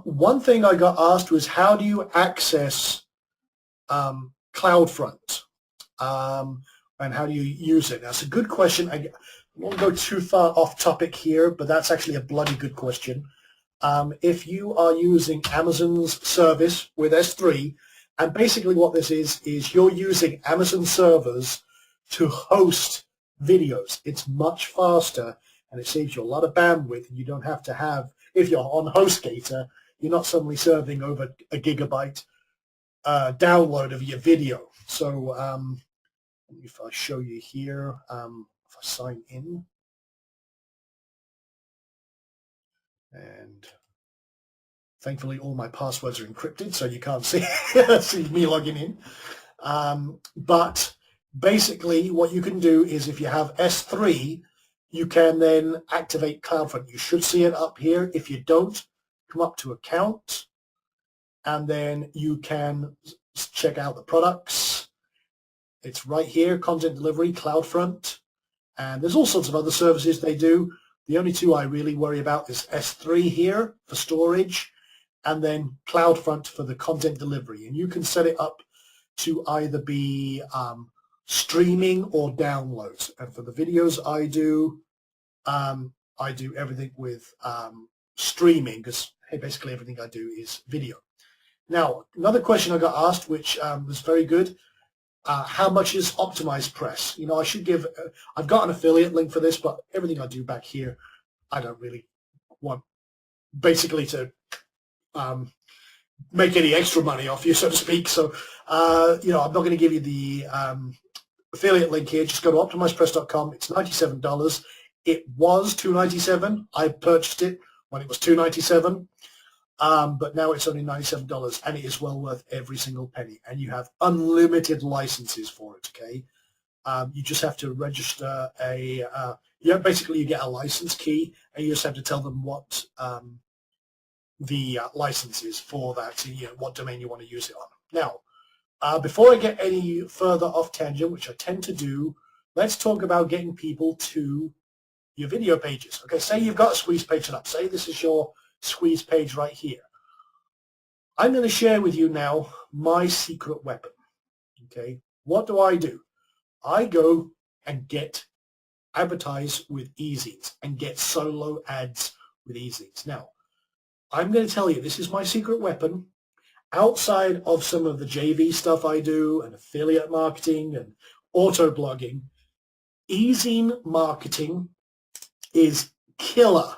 one thing I got asked was, how do you access CloudFront, and how do you use it? That's a good question. I won't go too far off topic here, but that's actually a bloody good question. If you are using Amazon's service with S3, and basically what this is you're using Amazon servers to host videos. It's much faster, and it saves you a lot of bandwidth, and you don't have to have, if you're on HostGator, you're not suddenly serving over a gigabyte download of your video. So if I show you here, if I sign in, and thankfully all my passwords are encrypted, so you can't see, see me logging in. But basically what you can do is, if you have S3, you can then activate CloudFront. You should see it up here. If you don't, come up to Account, and then you can check out the products. It's right here, Content Delivery, CloudFront, and there's all sorts of other services they do. The only two I really worry about is S3 here for storage, and then CloudFront for the content delivery. And you can set it up to either be streaming or downloads. And for the videos I do everything with streaming, because hey, basically everything I do is video. Now, another question I got asked, which was very good, how much is OptimizePress? I should give, I've got an affiliate link for this, but everything I do back here, I don't really want basically to make any extra money off you, so to speak. So, I'm not going to give you the affiliate link here. Just go to optimizepress.com. It's $97. It was $297. I purchased it when it was $297. But now it's only $97, and it is well worth every single penny. And you have unlimited licenses for it. Okay, you just have to register basically you get a license key, and you just have to tell them what the license is for that, what domain you want to use it on. Now, before I get any further off tangent, which I tend to do, let's talk about getting people to your video pages. Okay, say you've got a squeeze page set up. Say this is your squeeze page right here. I'm going to share with you now my secret weapon. Okay, what do? I go and advertise with ezines and get solo ads with ezines. Now, I'm going to tell you, this is my secret weapon. Outside of some of the JV stuff I do and affiliate marketing and auto blogging, ezine marketing is killer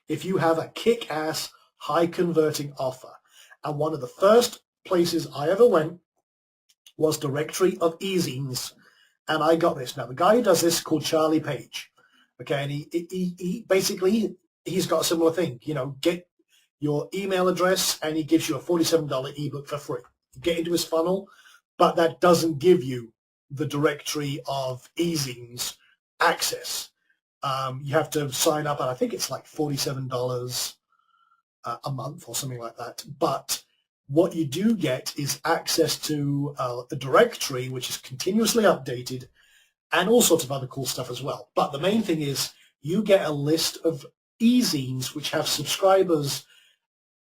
if you have a kick-ass, high-converting offer. And one of the first places I ever went was Directory of Ezines, and I got this. Now, the guy who does this is called Charlie Page. Okay, and he basically, he's got a similar thing. Get your email address, and he gives you a $47 ebook for free. You get into his funnel, but that doesn't give you the Directory of Ezines access. You have to sign up, and I think it's like $47 a month or something like that. But what you do get is access to the directory, which is continuously updated, and all sorts of other cool stuff as well. But the main thing is you get a list of ezines which have subscribers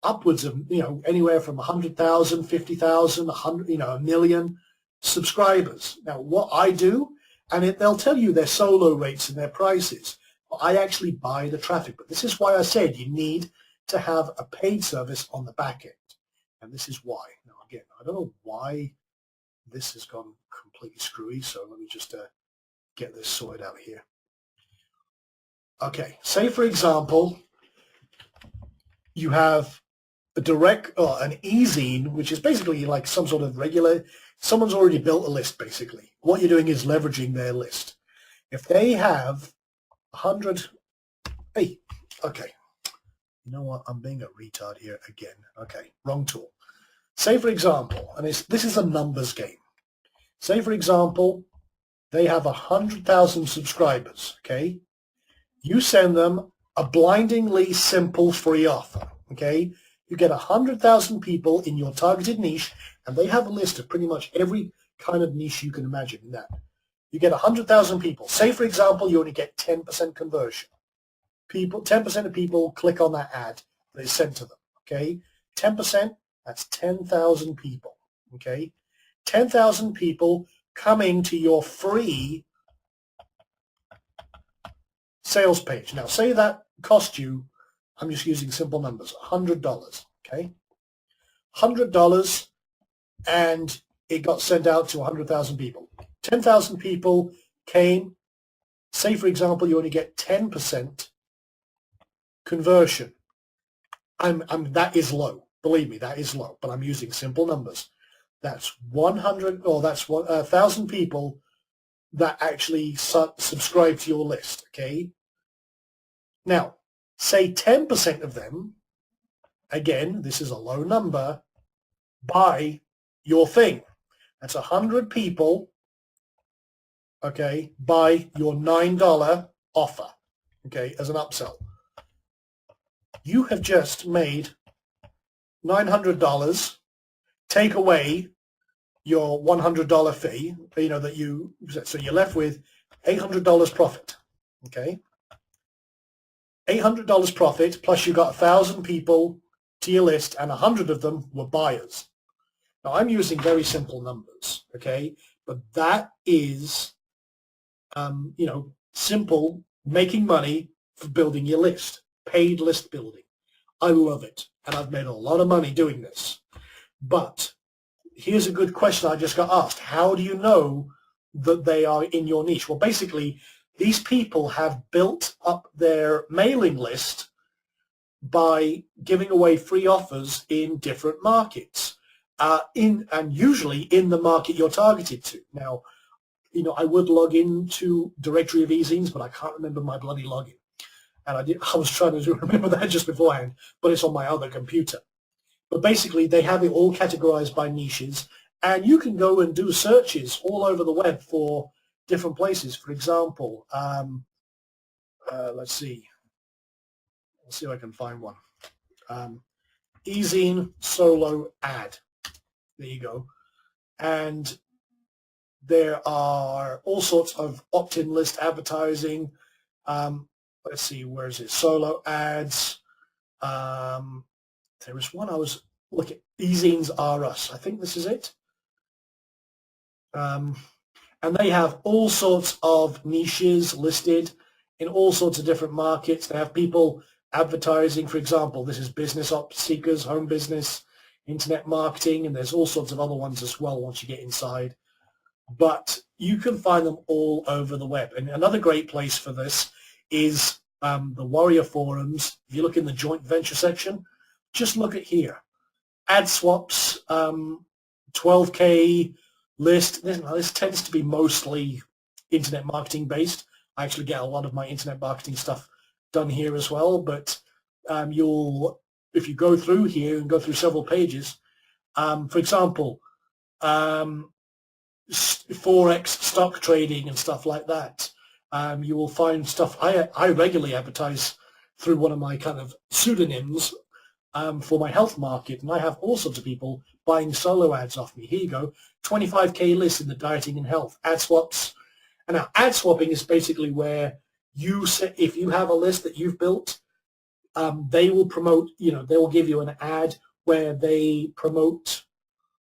upwards of, anywhere from 100,000, 50,000, 100, a million. subscribers. Now, what I do, and they'll tell you their solo rates and their prices. I actually buy the traffic, but this is why I said you need to have a paid service on the back end. And this is why. Now, again, I don't know why this has gone completely screwy, so let me just get this sorted out here. Okay, say for example, you have a direct, an e-zine, which is basically like some sort of regular, someone's already built a list basically. What you're doing is leveraging their list. If they have 100, hey, okay, you know what, I'm being a retard here again. Okay, wrong tool. Say for example, and this is a numbers game. Say for example, they have 100,000 subscribers, okay? You send them a blindingly simple free offer, okay? You get 100,000 people in your targeted niche, and they have a list of pretty much every kind of niche you can imagine in that. You get 100,000 people. Say, for example, you only get 10% conversion. 10% of people click on that ad that is sent to them, okay? 10%, that's 10,000 people, okay? 10,000 people coming to your free sales page. Now, say that cost you, I'm just using simple numbers, $100, okay? $100, and it got sent out to 100,000 people. 10,000 people came. Say, for example, you only get 10% conversion. That is low. Believe me, that is low, but I'm using simple numbers. That's 1,000 people that actually subscribe to your list, okay? Now, say 10% of them, again, this is a low number, buy your thing. That's 100 people, okay, buy your $9 offer, okay, as an upsell. You have just made $900, take away your $100 fee, so you're left with $800 profit, okay? $800 profit, plus you got 1,000 people to your list, and 100 of them were buyers. Now, I'm using very simple numbers, okay? But that is, simple, making money for building your list, paid list building. I love it, and I've made a lot of money doing this. But here's a good question I just got asked. How do you know that they are in your niche? Well, basically, these people have built up their mailing list by giving away free offers in different markets, and usually in the market you're targeted to. Now, I would log into Directory of e-zines, but I can't remember my bloody login. And I was trying to remember that just beforehand, but it's on my other computer. But basically, they have it all categorized by niches, and you can go and do searches all over the web for different places. For example, let's see if I can find one. e-zine solo ad. There you go. And there are all sorts of opt-in list advertising. Let's see, where is it? Solo ads. There was one I was looking, e-zines are us. I think this is it. And they have all sorts of niches listed in all sorts of different markets. They have people advertising, for example, this is business ops seekers, home business, internet marketing, and there's all sorts of other ones as well once you get inside. But you can find them all over the web. And another great place for this is the Warrior forums. If you look in the joint venture section, just look at here. AdSwap's 12K list. This tends to be mostly internet marketing based. I actually get a lot of my internet marketing stuff done here as well. But if you go through here and go through several pages, for example, Forex stock trading and stuff like that, you will find stuff. I regularly advertise through one of my kind of pseudonyms for my health market, and I have all sorts of people buying solo ads off me. Here you go, 25K list in the dieting and health, ad swaps. And now ad swapping is basically where you say, if you have a list that you've built, they will promote, they will give you an ad where they promote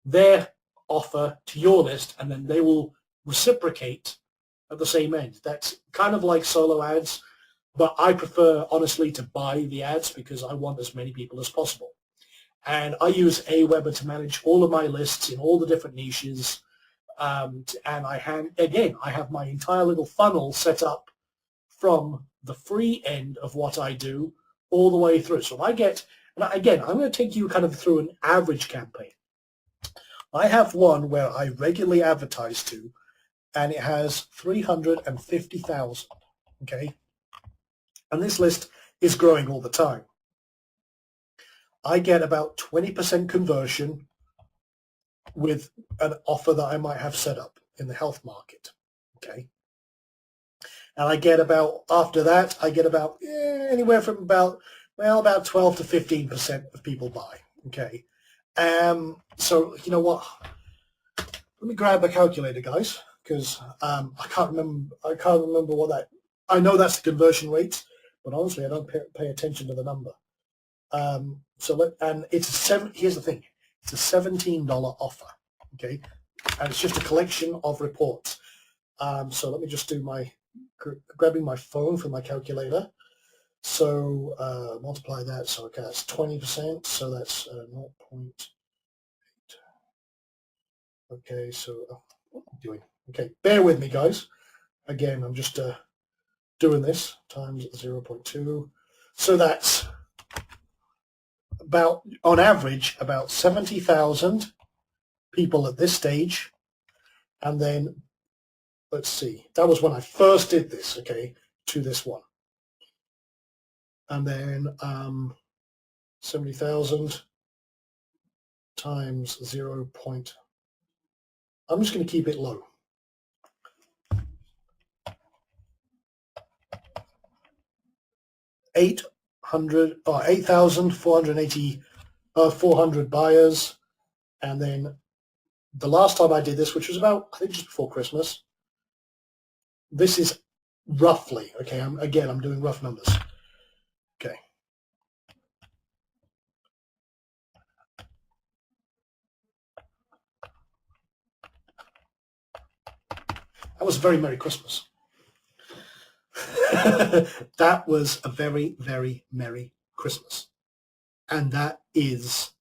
their offer to your list, and then they will reciprocate at the same end. That's kind of like solo ads, but I prefer, honestly, to buy the ads because I want as many people as possible. And I use Aweber to manage all of my lists in all the different niches. And I have my entire little funnel set up from the free end of what I do all the way through. So if I get, and again, I'm going to take you kind of through an average campaign. I have one where I regularly advertise to, and it has 350,000, okay? And this list is growing all the time. I get about 20% conversion with an offer that I might have set up in the health market, okay? And I get about, after that, I get about anywhere from about 12 to 15% of people buy, okay? So you know what? Let me grab a calculator, guys, because I can't remember what that. I know that's the conversion rate, but honestly, I don't pay attention to the number. And it's here's the thing: it's a $17 offer, okay, and it's just a collection of reports. So let me just do grabbing my phone for my calculator. So multiply that. So okay, that's 20%. So that's 0.8. Okay, so what am I doing? Okay, bear with me, guys. Again, I'm just doing this times 0.2. So that's about, on average, about 70,000 people at this stage. And then, let's see, that was when I first did this, okay, to this one. And then 70,000 times 0. I'm just going to keep it low. 8,480 buyers, and then the last time I did this, which was about, I think, just before Christmas. This is roughly, okay, I'm doing rough numbers. Okay. That was a very Merry Christmas. That was a very, very Merry Christmas. And that is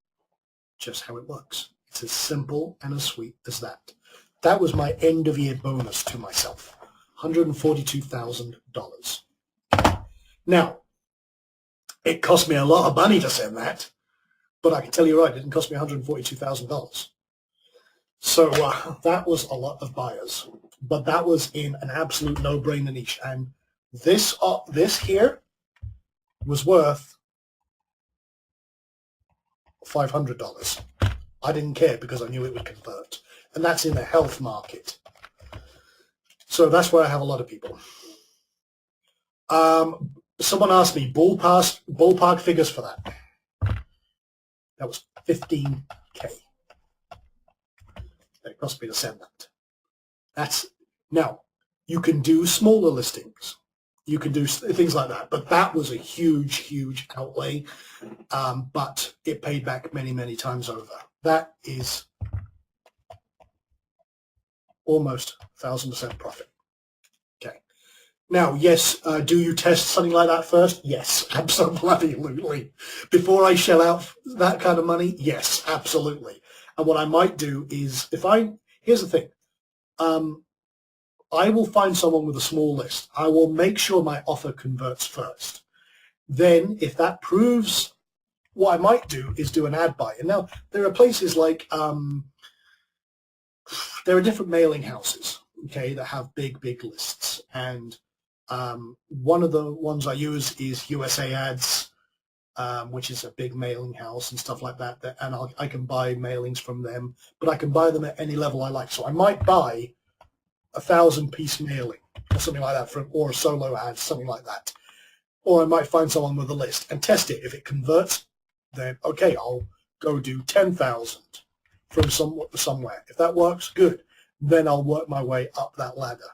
just how it works. It's as simple and as sweet as that. That was my end of year bonus to myself, $142,000. Now, it cost me a lot of money to send that, but I can tell you right, it didn't cost me $142,000. So that was a lot of buyers, but that was in an absolute no-brainer niche. And this here was worth $500. I didn't care because I knew it would convert. And that's in the health market. So that's where I have a lot of people. Someone asked me ballpark figures for that. That was $15K. It cost me to send that. Now, you can do smaller listings. You can do things like that. But that was a huge, huge outlay. But it paid back many, many times over. That is almost 1,000% profit. Okay. Now, yes, do you test something like that first? Yes, absolutely. Before I shell out that kind of money, yes, absolutely. And what I might do is, here's the thing, I will find someone with a small list. I will make sure my offer converts first. Then, if that proves, what I might do is do an ad buy. And now, there are places like, there are different mailing houses, okay, that have big, big lists. And one of the ones I use is USA Ads, which is a big mailing house and stuff like that. And I can buy mailings from them, but I can buy them at any level I like. So I might buy 1,000-piece mailing or something like that, or a solo ad, something like that. Or I might find someone with a list and test it. If it converts, then okay, I'll go do 10,000 from somewhere. If that works, good. Then I'll work my way up that ladder.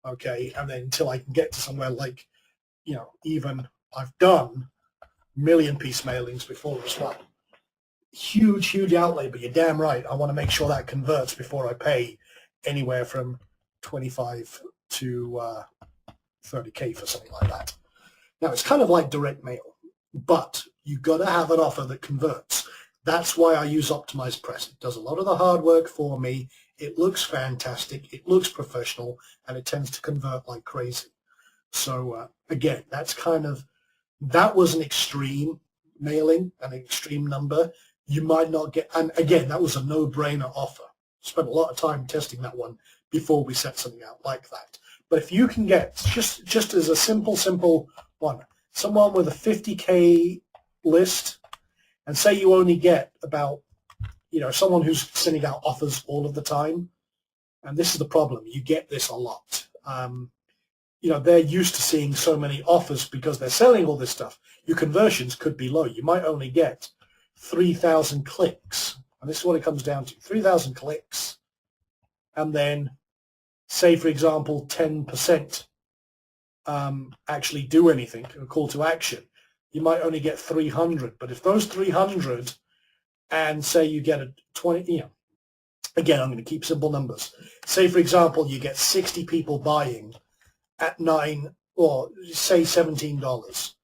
Okay, and then until I can get to somewhere like, even I've done million-piece mailings before as well. huge outlay, but you're damn right. I want to make sure that converts before I pay anywhere from 25 to 30K for something like that. Now, it's kind of like direct mail, but you've got to have an offer that converts. That's why I use Optimized Press. It does a lot of the hard work for me. It looks fantastic. It looks professional, and it tends to convert like crazy. So again, that was an extreme mailing, an extreme number. You might not get, and again, that was a no-brainer offer. Spent a lot of time testing that one before we set something out like that. But if you can get, just as a simple one, someone with a 50K list, and say you only get about, someone who's sending out offers all of the time, and this is the problem, you get this a lot. They're used to seeing so many offers because they're selling all this stuff. Your conversions could be low. You might only get 3,000 clicks, and this is what it comes down to, 3,000 clicks, and then say, for example, 10% actually do anything, a call to action. You might only get 300, but if those 300, and say you get a 20, again, I'm going to keep simple numbers. Say, for example, you get 60 people buying at $9 or say $17,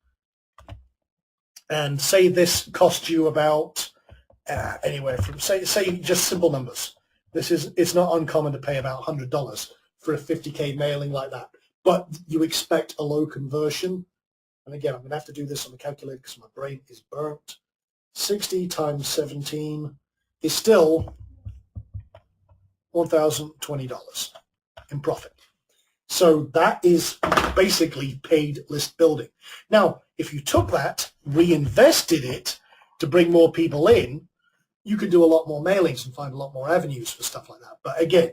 and say this cost you about anywhere from say just simple numbers. It's not uncommon to pay about $100 for a 50K mailing like that, but you expect a low conversion. And again, I'm going to have to do this on the calculator because my brain is burnt. 60 times 17 is still $1,020 in profit. So that is basically paid list building. Now, if you took that, reinvested it to bring more people in, you could do a lot more mailings and find a lot more avenues for stuff like that. But again,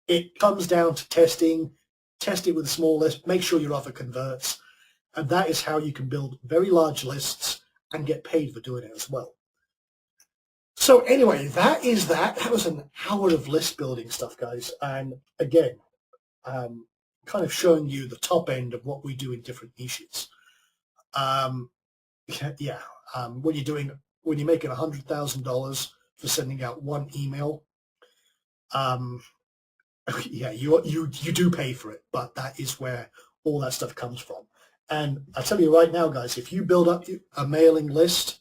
it comes down to testing. Test it with a small list. Make sure your offer converts. And that is how you can build very large lists and get paid for doing it as well. So anyway, that is that. That was an hour of list building stuff, guys. And again, kind of showing you the top end of what we do in different niches. When you're making $100,000 for sending out one email, you do pay for it, but that is where all that stuff comes from. And I tell you right now, guys, if you build up a mailing list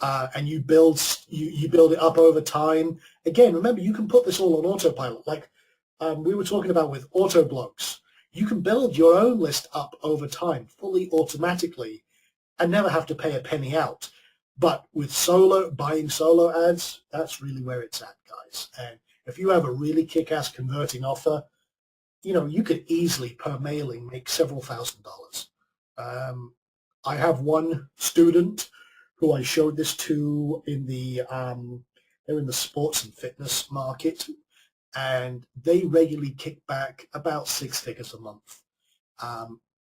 and you build it up over time, again, remember, you can put this all on autopilot. Like we were talking about with Autoblogs, you can build your own list up over time, fully automatically, and never have to pay a penny out. But with buying solo ads, that's really where it's at, guys. And if you have a really kick-ass converting offer, you could easily per mailing make several $1,000s. I have one student who I showed this to they're in the sports and fitness market, and they regularly kick back about 6 figures a month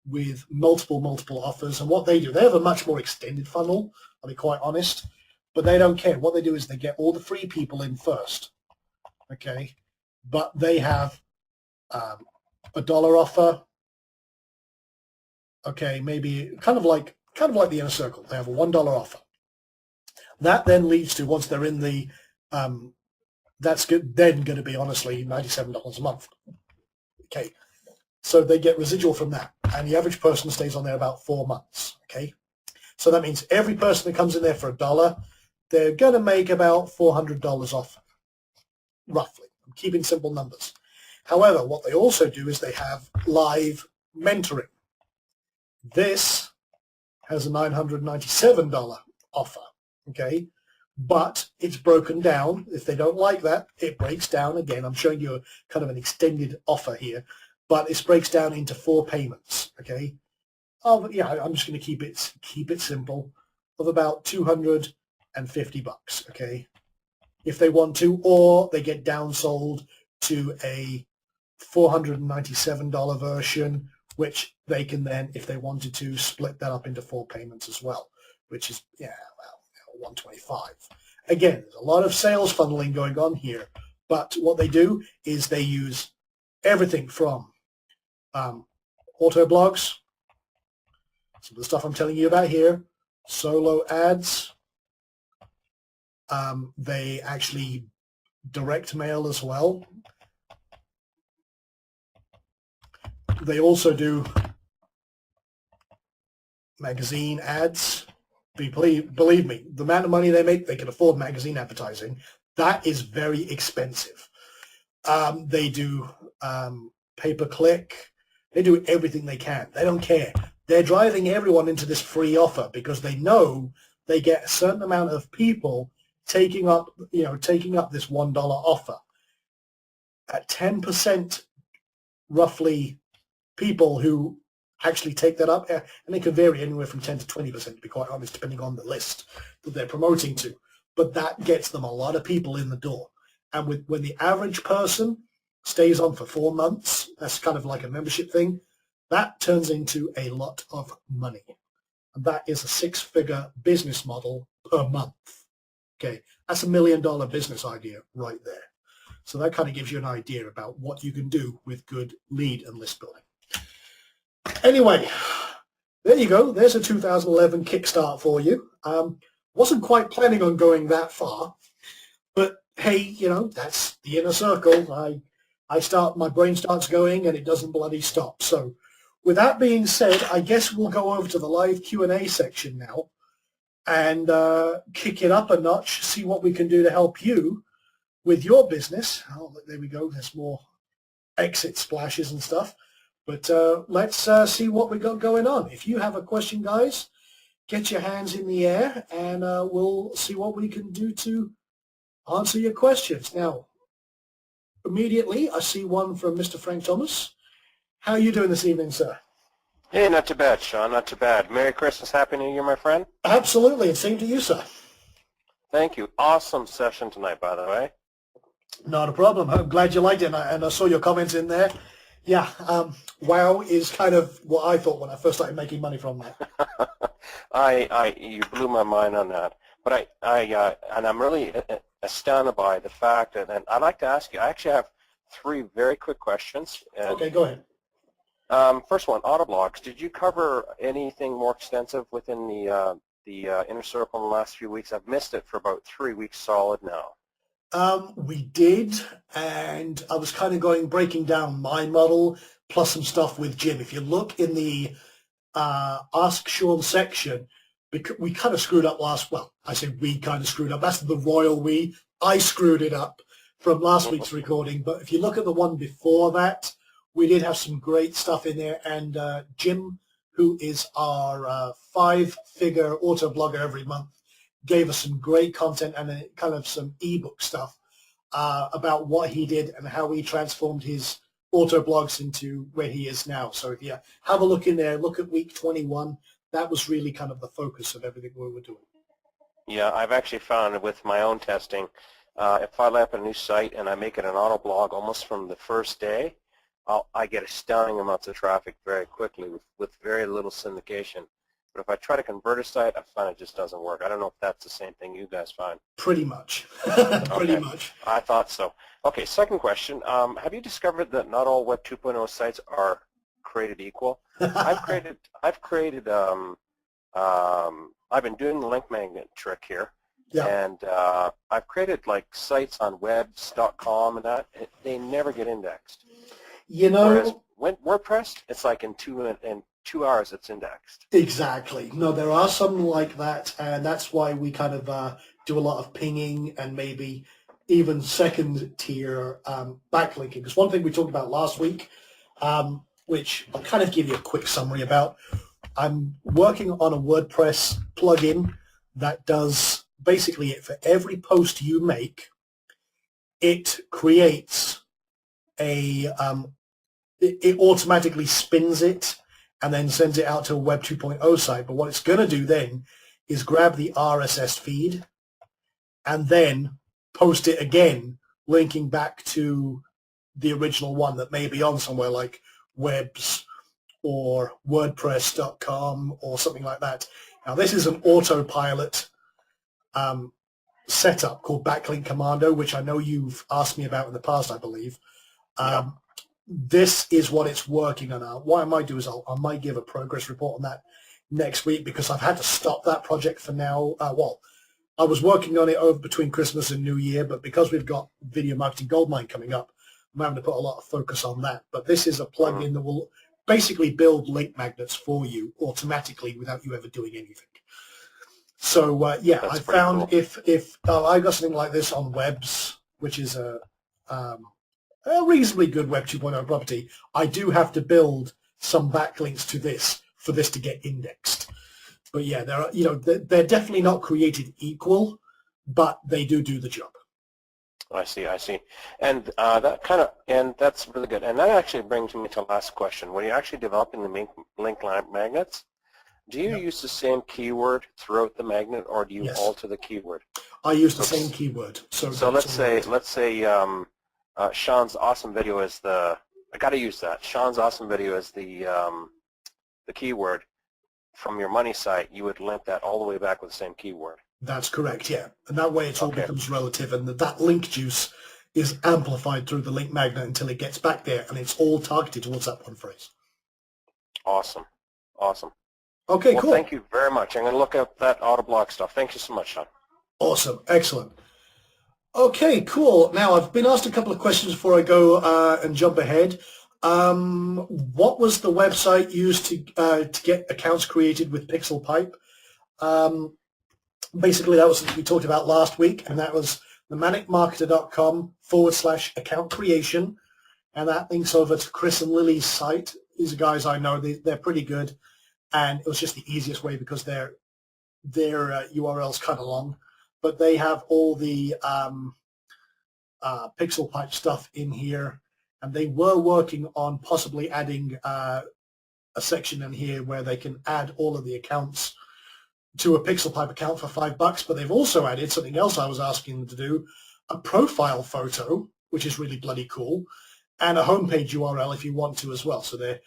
with multiple offers. And what they do, they have a much more extended funnel, I'll be quite honest, but they don't care. What they do is they get all the free people in first, okay? But they have a dollar offer, okay, maybe kind of like the Inner Circle. They have a $1 offer. That then leads to, once they're in the that's then going to be honestly $97 a month. Okay, so they get residual from that, and the average person stays on there about 4 months. Okay, so that means every person that comes in there for $1, they're going to make about $400 off, roughly. I'm keeping simple numbers. However, what they also do is they have live mentoring. This has a $997 offer. Okay. But it's broken down. If they don't like that, it breaks down. Again, I'm showing you kind of an extended offer here, but it breaks down into 4 payments. Okay. I'm just going to keep it simple, of about $250. Okay. If they want to, or they get downsold to a $497 version, which they can then, if they wanted to, split that up into 4 payments as well, which is, $125. Again, there's a lot of sales funneling going on here, but what they do is they use everything from Autoblogs, some of the stuff I'm telling you about here, solo ads, They actually direct mail as well. They also do magazine ads. Believe me, the amount of money they make, they can afford magazine advertising. That is very expensive. They do pay-per-click. They do everything they can. They don't care. They're driving everyone into this free offer because they know they get a certain amount of people taking up this $1 offer. At 10% roughly people who actually take that up, and it can vary anywhere from 10 to 20%, to be quite honest, depending on the list that they're promoting to. But that gets them a lot of people in the door. And when the average person stays on for 4 months, that's kind of like a membership thing, that turns into a lot of money. And that is a 6-figure business model per month. Okay, that's $1 million business idea right there. So that kind of gives you an idea about what you can do with good lead and list building. Anyway, there you go. There's a 2011 kickstart for you. Wasn't quite planning on going that far, but hey, that's the inner circle. My brain starts going and it doesn't bloody stop. So with that being said, I guess we'll go over to the live Q&A section now and kick it up a notch, see what we can do to help you with your business. Oh, there we go. There's more exit splashes and stuff. But let's see what we got going on. If you have a question, guys, get your hands in the air and we'll see what we can do to answer your questions. Now, immediately, I see one from Mr. Frank Thomas. How are you doing this evening, sir? Hey, not too bad, Sean, not too bad. Merry Christmas, Happy New Year, my friend. Absolutely, and same to you, sir. Thank you. Awesome session tonight, by the way. Not a problem. I'm glad you liked it, and I saw your comments in there. Yeah, WoW is kind of what I thought when I first started making money from that. You blew my mind on that. But and I'm really astounded by the fact that, and I'd like to ask you, I actually have 3 very quick questions. Okay, go ahead. First one, Autoblogs. Did you cover anything more extensive within the inner circle in the last few weeks? I've missed it for about 3 weeks solid now. We did, and I was kind of breaking down my model plus some stuff with Jim. If you look in the Ask Sean section, we kind of screwed up I say we kind of screwed up. That's the royal we. I screwed it up from last week's recording, but if you look at the one before that, we did have some great stuff in there, and Jim, who is our 5-figure auto blogger every month, gave us some great content and kind of some ebook stuff about what he did and how he transformed his auto blogs into where he is now. So if you have a look in there, look at week 21, that was really kind of the focus of everything we were doing. Yeah, I've actually found with my own testing, if I lay up a new site and I make it an auto blog almost from the first day, I get astounding amounts of traffic very quickly with very little syndication. But if I try to convert a site, I find it just doesn't work. I don't know if that's the same thing you guys find. Pretty much. Pretty much. I thought so. Okay, second question. Have you discovered that not all Web 2.0 sites are created equal? I've been doing the link magnet trick here. Yeah. And I've created like sites on webs.com and that. They never get indexed. Whereas WordPress, it's like in 2 hours it's indexed. Exactly. No, there are some like that, and that's why we kind of do a lot of pinging and maybe even second-tier backlinking. Because one thing we talked about last week, which I'll kind of give you a quick summary about, I'm working on a WordPress plugin that does basically it for every post you make, it creates a, it automatically spins it and then sends it out to a Web 2.0 site. But what it's going to do then is grab the RSS feed and then post it again, linking back to the original one that may be on somewhere like Webs or WordPress.com or something like that. Now, this is an autopilot setup called Backlink Commando, which I know you've asked me about in the past, I believe. Yeah. This is what it's working on now. What I might do is I might give a progress report on that next week because I've had to stop that project for now. I was working on it over between Christmas and New Year, but because we've got Video Marketing Goldmine coming up, I'm having to put a lot of focus on that. But this is a plugin that will basically build link magnets for you automatically without you ever doing anything. So yeah, That's I pretty found cool. if I got something like this on Webs, which is a reasonably good Web 2.0 property, I do have to build some backlinks to this for this to get indexed. But yeah, there are, they're definitely not created equal, but they do the job. I see. And that's really good. And that actually brings me to the last question. When you're actually developing the link magnets, do you use the same keyword throughout the magnet, or do you Yes. alter the keyword? I use the same keyword. So let's say Sean's awesome video is I got to use that. Sean's awesome video is the keyword from your money site. You would link that all the way back with the same keyword. That's correct, yeah. And that way it all becomes relative, and that link juice is amplified through the link magnet until it gets back there, and it's all targeted towards that one phrase. Awesome. Okay, well, cool. Thank you very much. I'm going to look up that Autoblog stuff. Thank you so much, Sean. Awesome. Excellent. Okay, cool. Now, I've been asked a couple of questions before I go and jump ahead. What was the website used to get accounts created with PixelPipe? Basically, that was something we talked about last week, and that was themanicmarketer.com/account creation, and that links over to Chris and Lily's site. These are guys I know. They're pretty good, and it was just the easiest way because their URL's kind of long, but they have all the PixelPipe stuff in here, and they were working on possibly adding a section in here where they can add all of the accounts to a PixelPipe account for $5, but they've also added something else I was asking them to do, a profile photo, which is really bloody cool, and a homepage URL if you want to as well. So they're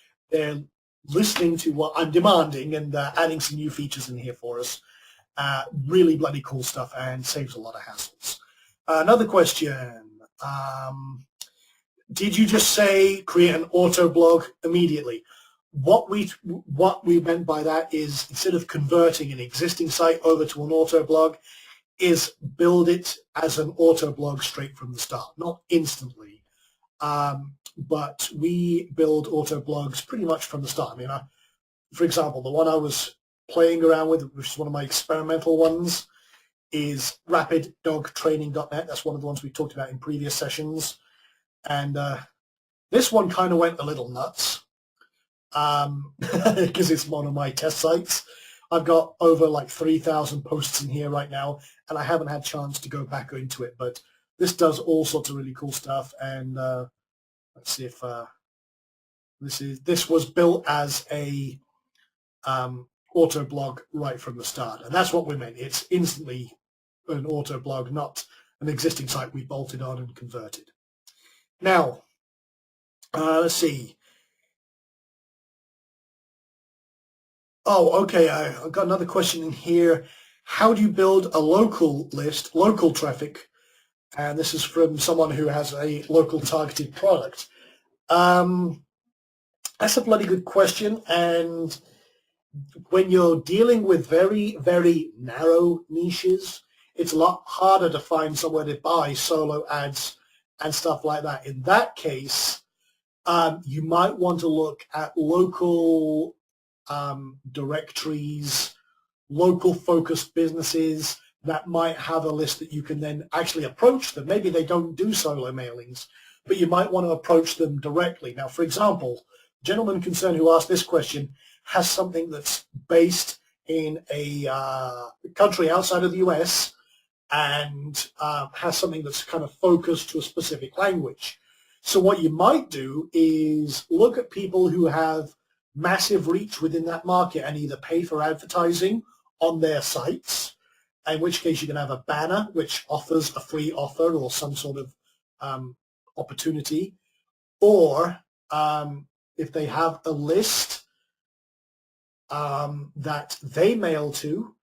listening to what I'm demanding and adding some new features in here for us. Really bloody cool stuff and saves a lot of hassles. Another question. Did you just say create an auto blog immediately? What we meant by that is instead of converting an existing site over to an auto blog, is build it as an auto blog straight from the start, not instantly. But we build auto blogs pretty much from the start. I mean, for example, the one I was playing around with, which is one of my experimental ones, is rapiddogtraining.net. That's one of the ones we talked about in previous sessions. And this one kind of went a little nuts because it's one of my test sites. I've got over like 3,000 posts in here right now, and I haven't had a chance to go back into it, but this does all sorts of really cool stuff. And let's see if this was built as a auto blog right from the start, and that's what we meant. It's instantly an auto blog, not an existing site we bolted on and converted. Now, let's see. Oh, okay. I've got another question in here. How do you build a local list, local traffic? And this is from someone who has a local targeted product. That's a bloody good question. And when you're dealing with very, very narrow niches, it's a lot harder to find somewhere to buy solo ads and stuff like that. In that case, you might want to look at local directories, local focused businesses that might have a list that you can then actually approach them. Maybe they don't do solo mailings, but you might want to approach them directly. Now, for example, the gentleman concerned who asked this question has something that's based in a country outside of the US and has something that's kind of focused to a specific language. So what you might do is look at people who have massive reach within that market and either pay for advertising on their sites, in which case you can have a banner which offers a free offer or some sort of opportunity, or if they have a list that they mail to,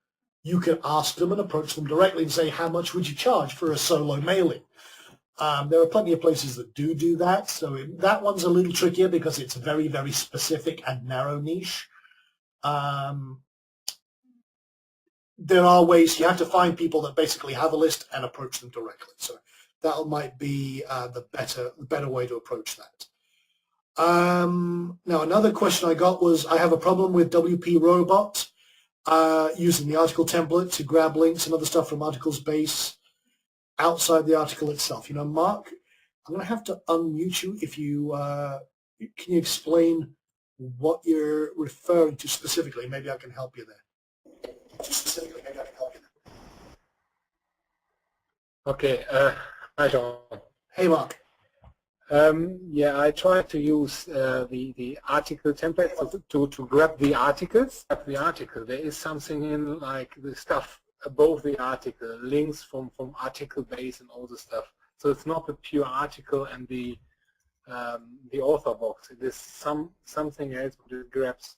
you can ask them and approach them directly and say, how much would you charge for a solo mailing? There are plenty of places that do that, so that one's a little trickier because it's very, very specific and narrow niche. there are ways. You have to find people that basically have a list and approach them directly. So that might be the better way to approach that. Now, another question I got was, I have a problem with WP Robot using the article template to grab links and other stuff from articles base outside the article itself. You know, Mark, I'm going to have to unmute you. If you can you explain what you're referring to specifically? Maybe I can help you there. Specifically, maybe I can help you there. Okay. Hi, John. Hey, Mark. Yeah, I tried to use the article template to grab the articles. There is something in like the stuff above the article, links from article base and all the stuff. So it's not the pure article and the author box. It is something else that it grabs.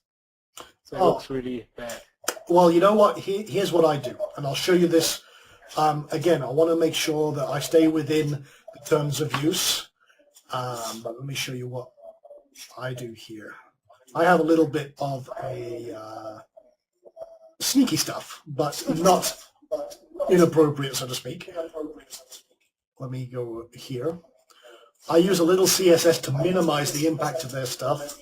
So it looks really bad. Well, you know what? Here's what I do, and I'll show you this. Again, I want to make sure that I stay within the terms of use. But let me show you what I do here. I have a little bit of a sneaky stuff, but not inappropriate, so to speak. Let me go here. I use a little CSS to minimize the impact of their stuff.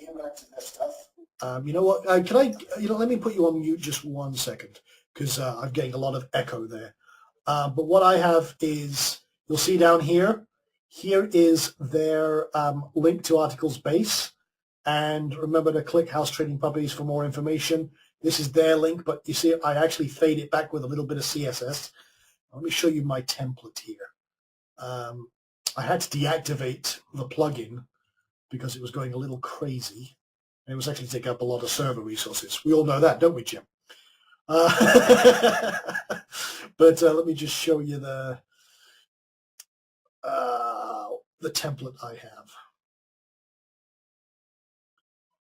You know what? Let me put you on mute just 1 second, because I'm getting a lot of echo there. But what I have is, you'll see down here, here is their link to articles base, and remember to click House Trading Puppies for more information. This is their link, but you see I actually fade it back with a little bit of CSS. Let me show you my template here. I had to deactivate the plugin because it was going a little crazy, and it was actually taking up a lot of server resources. We all know that, don't we, Jim? But let me just show you the template I have.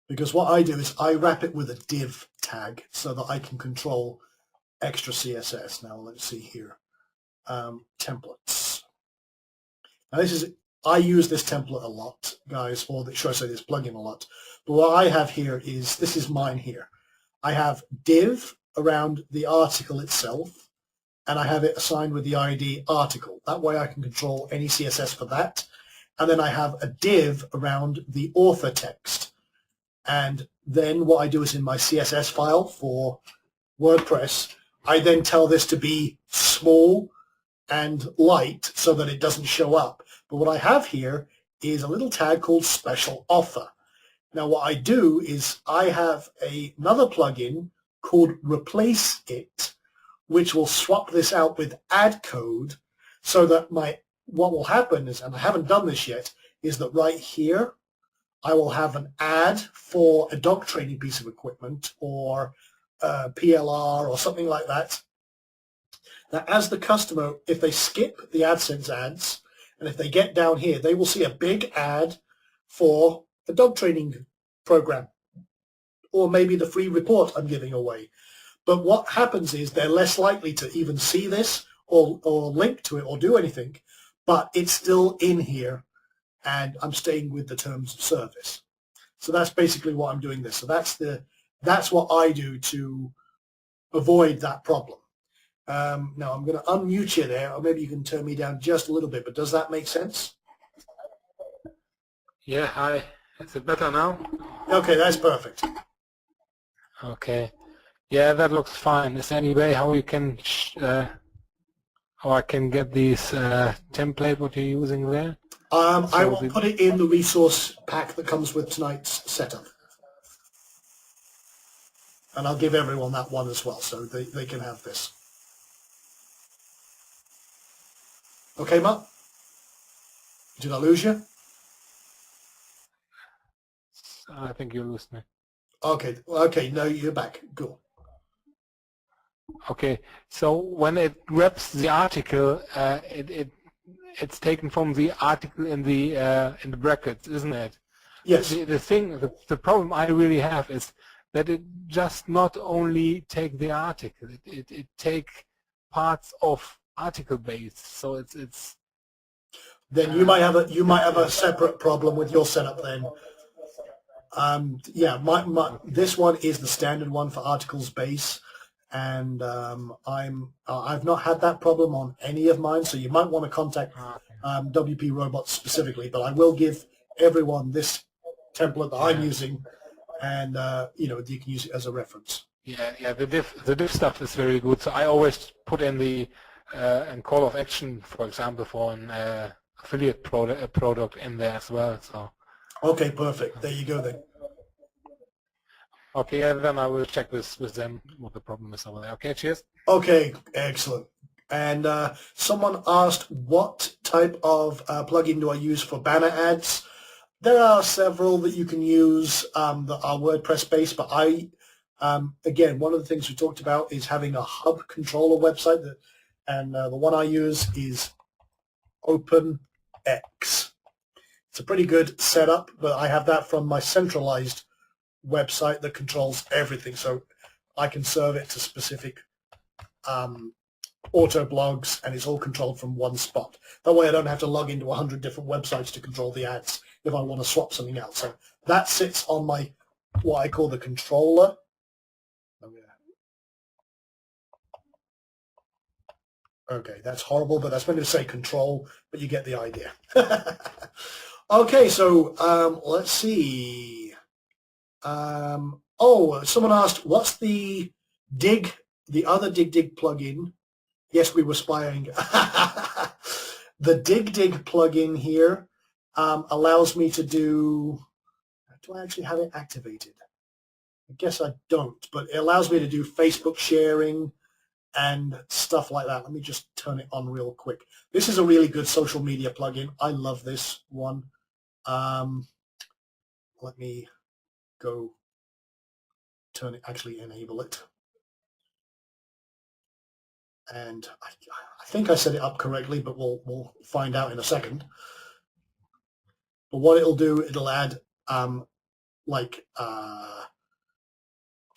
Because what I do is I wrap it with a div tag so that I can control extra CSS. Now let's see here. Templates. Now I use this template a lot, guys, or should I say this plugin a lot. But what I have here is, this is mine here. I have div around the article itself, and I have it assigned with the ID article. That way I can control any CSS for that. And then I have a div around the author text. And then what I do is, in my CSS file for WordPress, I then tell this to be small and light so that it doesn't show up. But what I have here is a little tag called Special Offer. Now what I do is I have another plugin called Replace It, which will swap this out with add code, so that what will happen is, and I haven't done this yet, is that right here I will have an ad for a dog training piece of equipment or PLR or something like that. Now as the customer, if they skip the AdSense ads, and if they get down here, they will see a big ad for a dog training program, or maybe the free report I'm giving away. But what happens is they're less likely to even see this or link to it or do anything, but it's still in here, and I'm staying with the terms of service. So that's basically what I'm doing this. So that's what I do to avoid that problem. Now I'm going to unmute you there, or maybe you can turn me down just a little bit, but does that make sense? Yeah, hi. Is it better now? Okay, that's perfect. Okay. Yeah, that looks fine. Is there any way how you can, how I can get this template what you're using there? I will put it in the resource pack that comes with tonight's setup. And I'll give everyone that one as well, so they can have this. Okay, Mark? Did I lose you? I think you lost me. Okay, no, you're back. Cool. Okay, so when it grabs the article, it's taken from the article in the brackets, isn't it? Yes. The problem I really have is that it just not only take the article, it take parts of article base. So it's. Then you might have a separate problem with your setup then. Yeah, this one is the standard one for articles base. and I've not had that problem on any of mine. So you might want to contact WP Robots specifically, but I will give everyone this template that I'm using, and you know, you can use it as a reference. Yeah. The diff stuff is very good. So I always put in the call of action, for example, for an affiliate product in there as well. So. Okay, perfect. There you go then. Okay, and then I will check this with them what the problem is over there. Okay, cheers. Okay, excellent. And someone asked, what type of plugin do I use for banner ads? There are several that you can use that are WordPress based, but again, one of the things we talked about is having a hub controller website, and the one I use is OpenX. It's a pretty good setup, but I have that from my centralized website that controls everything, so I can serve it to specific auto blogs, and it's all controlled from one spot. That way I don't have to log into 100 different websites to control the ads if I want to swap something out. So that sits on my, what I call the controller. Okay, that's horrible, but that's meant to say control, but you get the idea. Okay, so let's see. Oh, someone asked, what's the other Dig plugin? Yes, we were spying. The Dig plugin here allows me to do I actually have it activated? I guess I don't, but it allows me to do Facebook sharing and stuff like that. Let me just turn it on real quick. This is a really good social media plugin. I love this one. Let me go turn it, actually enable it. And I think I set it up correctly, but we'll find out in a second. But what it'll do, it'll add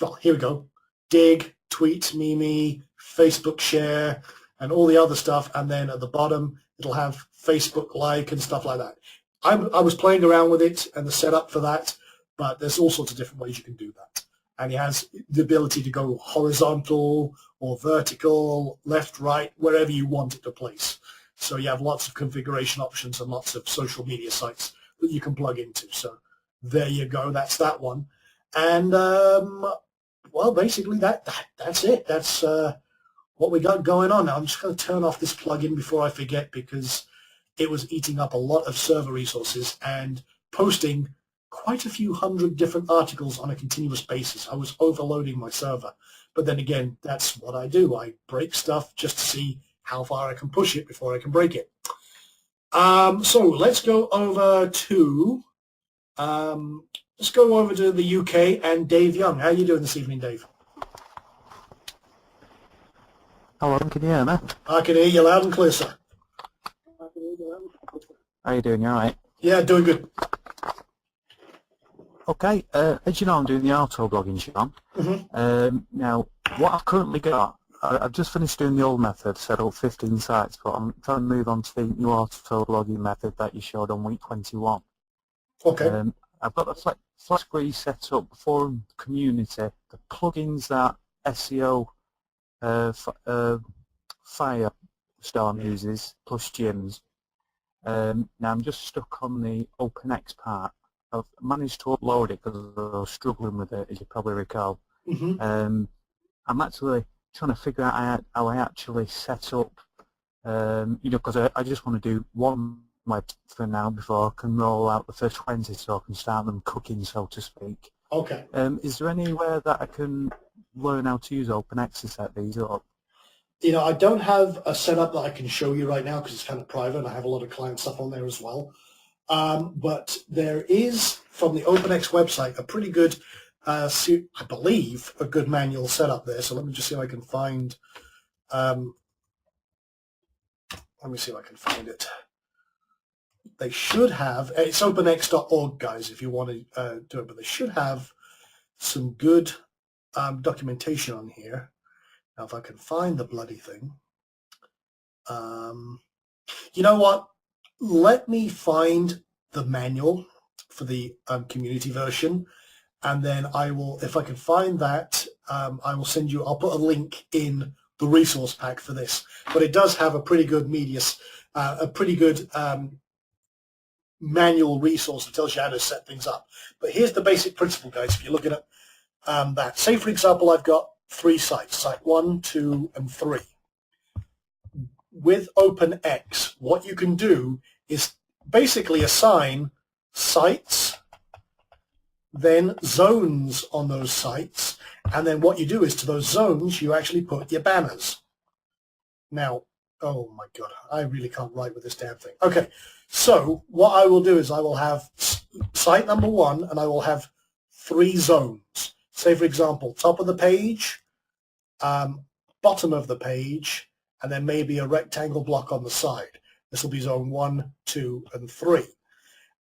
well, here we go. Dig, tweet, Mimi, Facebook share, and all the other stuff. And then at the bottom, it'll have Facebook like and stuff like that. I was playing around with it and the setup for that, but there's all sorts of different ways you can do that. And it has the ability to go horizontal or vertical, left, right, wherever you want it to place. So you have lots of configuration options and lots of social media sites that you can plug into. So there you go. That's that one. And well, basically that's it. That's what we got going on. Now I'm just going to turn off this plugin before I forget, because it was eating up a lot of server resources and posting quite a few hundred different articles on a continuous basis. I was overloading my server. But then again, that's what I do. I break stuff just to see how far I can push it before I can break it. So let's go over to the UK and Dave Young. How are you doing this evening, Dave? Hello, can you hear me? I can hear you loud and clear, sir. How are you doing? You alright? Yeah, doing good. Okay, as you know, I'm doing the auto blogging, Sean. Now, what I've currently got, I've just finished doing the old method, set up 15 sites, but I'm trying to move on to the new auto blogging method that you showed on week 21. Okay. I've got the Flashgree set up, forum community, the plugins that SEO Firestorm uses, plus Gyms. Now I'm just stuck on the OpenX part. I've managed to upload it because I was struggling with it, as you probably recall. I'm actually trying to figure out how I actually set up, you know, because I just want to do one web for now before I can roll out the first 20, so I can start them cooking, so to speak. Okay. Is there anywhere that I can learn how to use OpenX to set these up? You know, I don't have a setup that I can show you right now because it's kind of private. I have a lot of client stuff on there as well. But there is, from the OpenX website, a pretty good, I believe, a good manual setup there. So let me just see if I can find, let me see if I can find it. They should have, it's openx.org, guys, if you want to do it, but they should have some good documentation on here. Now, if I can find the bloody thing. You know what? Let me find the manual for the community version, and then I will, if I can find that, I will send you, I'll put a link in the resource pack for this, but it does have a pretty good manual resource that tells you how to set things up. But here's the basic principle, guys, if you're looking at that. Say, for example, I've got 3 sites, site 1, 2, and 3. With OpenX, what you can do is basically assign sites, then zones on those sites, and then what you do is to those zones you actually put your banners. Now, oh my god, I really can't write with this damn thing. Okay, so what I will do is I will have site number 1 and I will have 3 zones. Say, for example, top of the page, bottom of the page, and then maybe a rectangle block on the side. This will be zone 1, 2, and 3.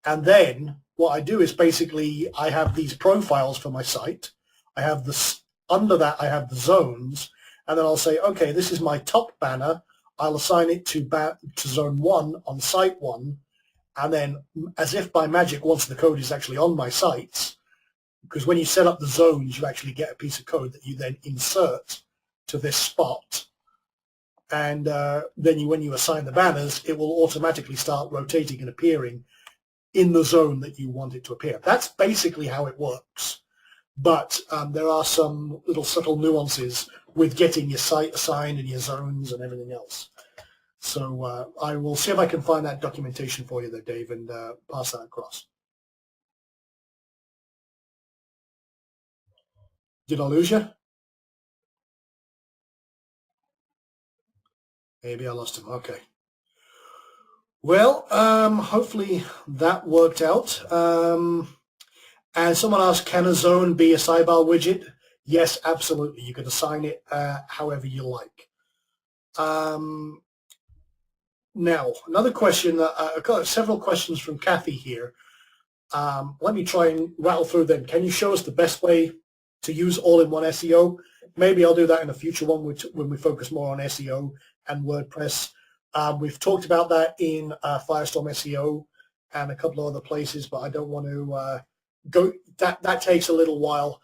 And then what I do is basically I have these profiles for my site. I have this, under that I have the zones, and then I'll say, okay, this is my top banner. I'll assign it to zone 1 on site 1, and then as if by magic, once the code is actually on my sites, because when you set up the zones, you actually get a piece of code that you then insert to this spot. And then when you assign the banners, it will automatically start rotating and appearing in the zone that you want it to appear. That's basically how it works. But there are some little subtle nuances with getting your site assigned and your zones and everything else. So I will see if I can find that documentation for you there, Dave, and pass that across. Did I lose you? Maybe I lost him. Okay. Well, hopefully that worked out. And someone asked, can a zone be a sidebar widget? Yes, absolutely. You can assign it however you like. Now, another question. I've got several questions from Kathy here. Let me try and rattle through them. Can you show us the best way to use all-in-one SEO? Maybe I'll do that in a future one when we focus more on SEO and WordPress. We've talked about that in Firestorm SEO and a couple of other places, but I don't want to go. That takes a little while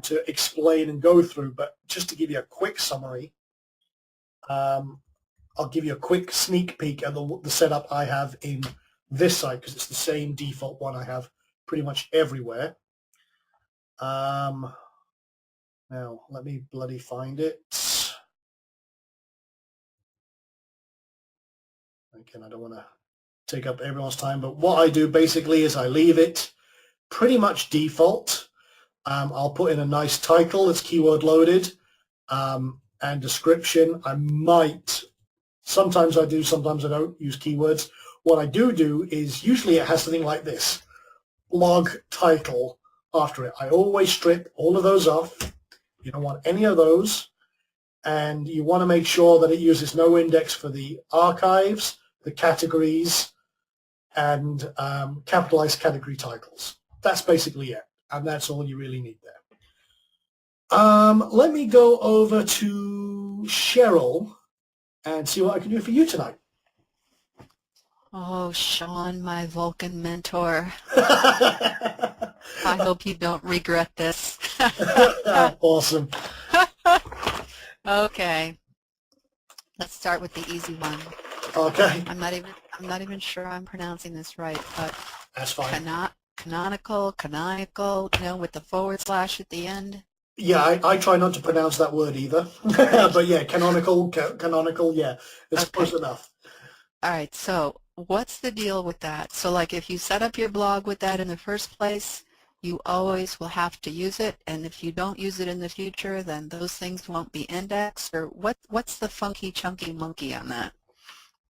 to explain and go through. But just to give you a quick summary, I'll give you a quick sneak peek at the setup I have in this site, because it's the same default one I have pretty much everywhere. Now, let me bloody find it. Again, I don't want to take up everyone's time, but what I do basically is I leave it pretty much default. I'll put in a nice title that's keyword loaded and description. I might, sometimes I do, sometimes I don't use keywords. What I do is usually it has something like this, blog title after it. I always strip all of those off. You don't want any of those. And you want to make sure that it uses no index for the archives, the categories, and capitalized category titles. That's basically it, and that's all you really need there. Let me go over to Cheryl and see what I can do for you tonight. Oh, Sean, my Vulcan mentor. I hope you don't regret this. Awesome. Okay. Let's start with the easy one. Okay. I'm not even sure I'm pronouncing this right, but That's fine. canonical, with the / at the end. Yeah, I try not to pronounce that word either. But yeah, canonical, yeah, it's Okay. close enough. All right, so what's the deal with that? So like if you set up your blog with that in the first place, you always will have to use it, and if you don't use it in the future, then those things won't be indexed, or what's the funky chunky monkey on that?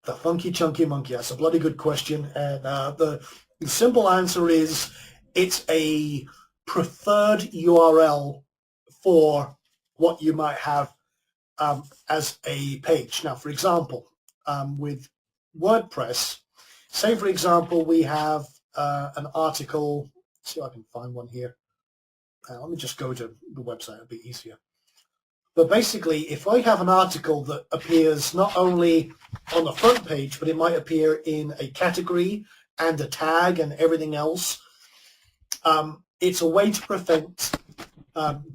The funky chunky monkey, that's a bloody good question, and the simple answer is it's a preferred URL for what you might have as a page. Now, for example, with WordPress, say for example we have an article. Let's see if I can find one here. Let me just go to the website, it'll be easier. But basically, if I have an article that appears not only on the front page, but it might appear in a category and a tag and everything else, it's a way to prevent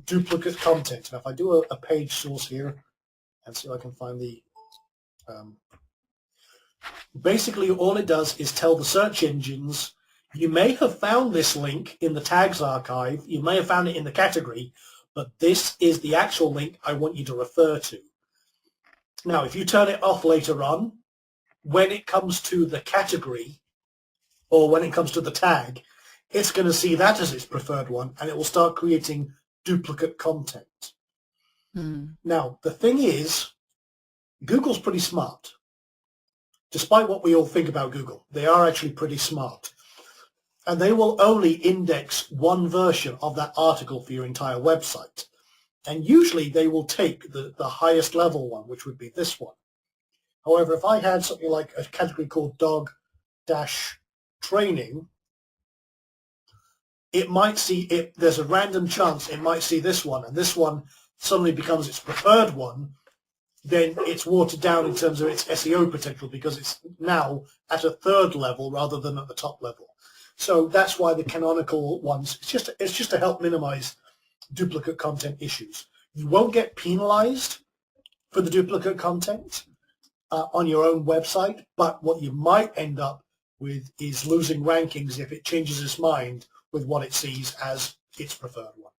duplicate content. Now, if I do a page source here and see if I can find the... basically, all it does is tell the search engines, you may have found this link in the tags archive, you may have found it in the category, but this is the actual link I want you to refer to. Now, if you turn it off later on, when it comes to the category, or when it comes to the tag, it's going to see that as its preferred one, and it will start creating duplicate content. Now, the thing is, Google's pretty smart. Despite what we all think about Google, they are actually pretty smart. And they will only index one version of that article for your entire website. And usually they will take the highest level one, which would be this one. However, if I had something like a category called dog-training, it might see it. There's a random chance it might see this one, and this one suddenly becomes its preferred one. Then it's watered down in terms of its SEO potential because it's now at a third level rather than at the top level. So that's why the canonical ones, it's just to help minimize duplicate content issues. You won't get penalized for the duplicate content on your own website, but what you might end up with is losing rankings if it changes its mind with what it sees as its preferred one.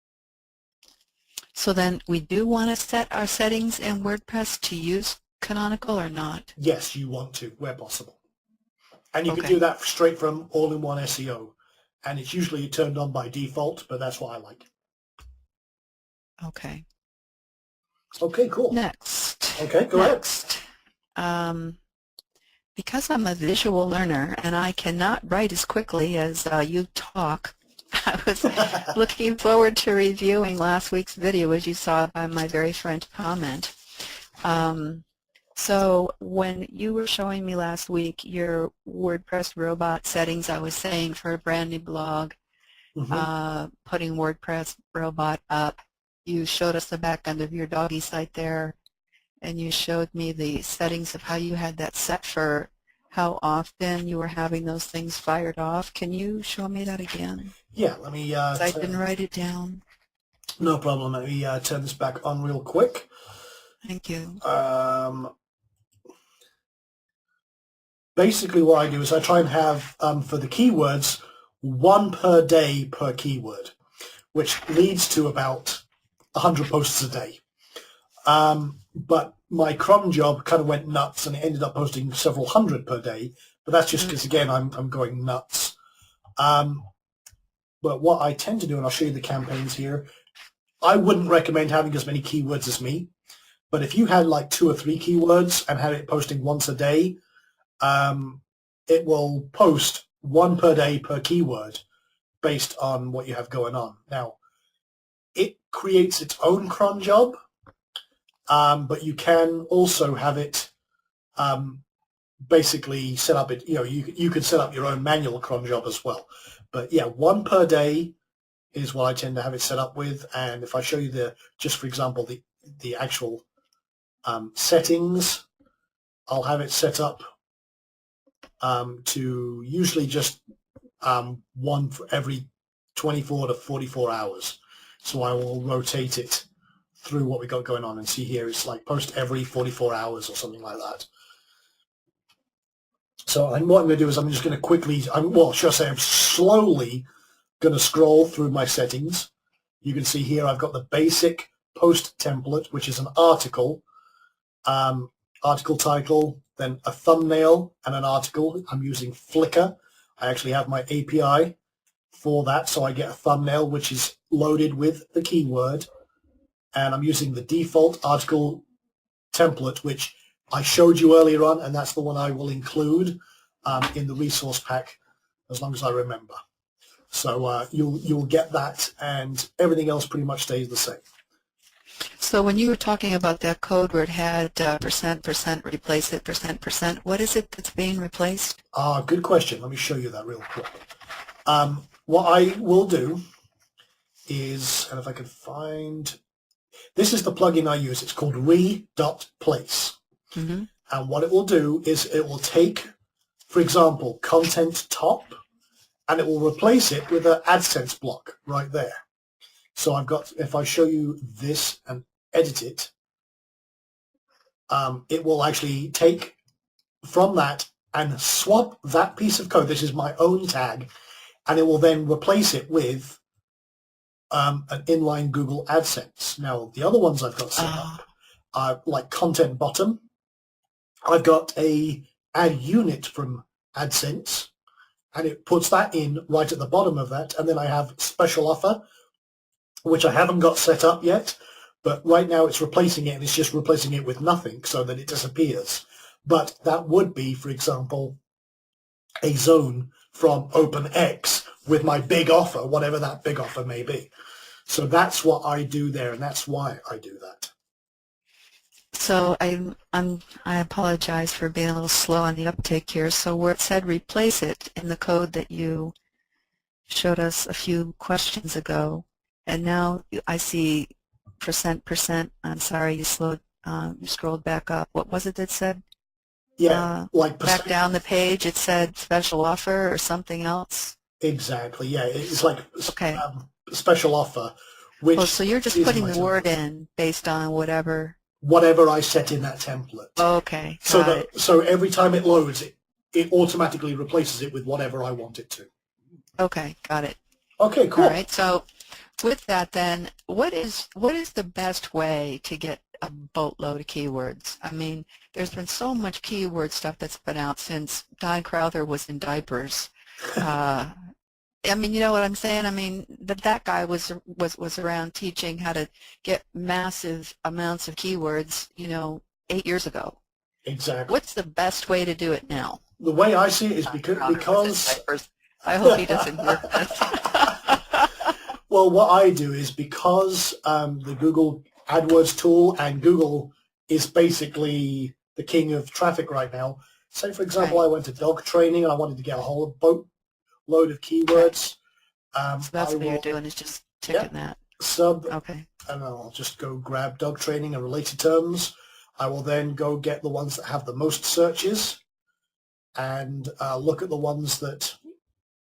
So then we do want to set our settings in WordPress to use canonical or not? Yes, you want to, where possible. And you can Okay. do that straight from all-in-one SEO. And it's usually turned on by default, but that's what I like. Okay. Okay, cool. Next. Okay, go ahead. Next. Because I'm a visual learner and I cannot write as quickly as you talk, I was looking forward to reviewing last week's video, as you saw by my very French comment. So when you were showing me last week your WordPress robot settings, I was saying for a brand new blog, putting WordPress robot up, you showed us the back end of your doggy site there, and you showed me the settings of how you had that set for how often you were having those things fired off. Can you show me that again? Yeah, let me... I didn't write it down. No problem. Let me turn this back on real quick. Thank you. Basically what I do is I try and have, for the keywords, one per day per keyword, which leads to about 100 posts a day. But my cron job kind of went nuts and it ended up posting several hundred per day, but that's just because, again, I'm going nuts. But what I tend to do, and I'll show you the campaigns here, I wouldn't recommend having as many keywords as me, but if you had like 2 or 3 keywords and had it posting once a day, it will post 1 per day per keyword based on what you have going on. Now, it creates its own cron job, but you can also have it basically set up it. You can set up your own manual cron job as well. But yeah, 1 per day is what I tend to have it set up with. And if I show you just for example, the actual settings, I'll have it set up to usually just one for every 24 to 44 hours. So I will rotate it through what we got going on, and see here it's like post every 44 hours or something like that. So what I'm going to do is I'm just going to quickly, I'm slowly going to scroll through my settings. You can see here I've got the basic post template, which is an article, article title, then a thumbnail and an article. I'm using Flickr. I actually have my API for that, so I get a thumbnail which is loaded with the keyword. And I'm using the default article template, which I showed you earlier on, and that's the one I will include in the resource pack as long as I remember. So you'll get that, and everything else pretty much stays the same. So when you were talking about that code where it had %, replace it, %, what is it that's being replaced? Good question. Let me show you that real quick. What I will do is, and if I can find, this is the plugin I use. It's called re.place. And what it will do is it will take, for example, content top, and it will replace it with an AdSense block right there. So I've got, if I show you this and edit it, it will actually take from that and swap that piece of code. This is my own tag, and it will then replace it with an inline Google AdSense. Now, the other ones I've got set up are like content bottom. I've got a add unit from AdSense, and it puts that in right at the bottom of that. And then I have special offer, which I haven't got set up yet, but right now it's replacing it, and it's just replacing it with nothing so that it disappears. But that would be, for example, a zone from OpenX with my big offer, whatever that big offer may be. So that's what I do there, and that's why I do that. So I apologize for being a little slow on the uptake here. So where it said replace it in the code that you showed us a few questions ago, and now I see %%. I'm sorry, you slowed, you scrolled back up. What was it that said? Yeah, like back down the page, it said special offer or something else. Exactly. Yeah, it's like Okay. Special offer. Which so you're just putting the word in based on whatever I set in that template. Okay. So every time it loads, it automatically replaces it with whatever I want it to. Okay, got it. Okay, cool. All right. So with that, then, what is the best way to get a boatload of keywords? I mean, there's been so much keyword stuff that's been out since Don Crowther was in diapers. I mean, you know what I'm saying? I mean, that guy was around teaching how to get massive amounts of keywords, 8 years ago. Exactly. What's the best way to do it now? The way I see it is because I hope he doesn't hear this. Well, what I do is because the Google AdWords tool and Google is basically the king of traffic right now. Say, for example, Right. I went to dog training and I wanted to get a whole boatload of keywords. So that's what you're doing, is just ticking that. Okay. And I'll just go grab dog training and related terms. I will then go get the ones that have the most searches and look at the ones that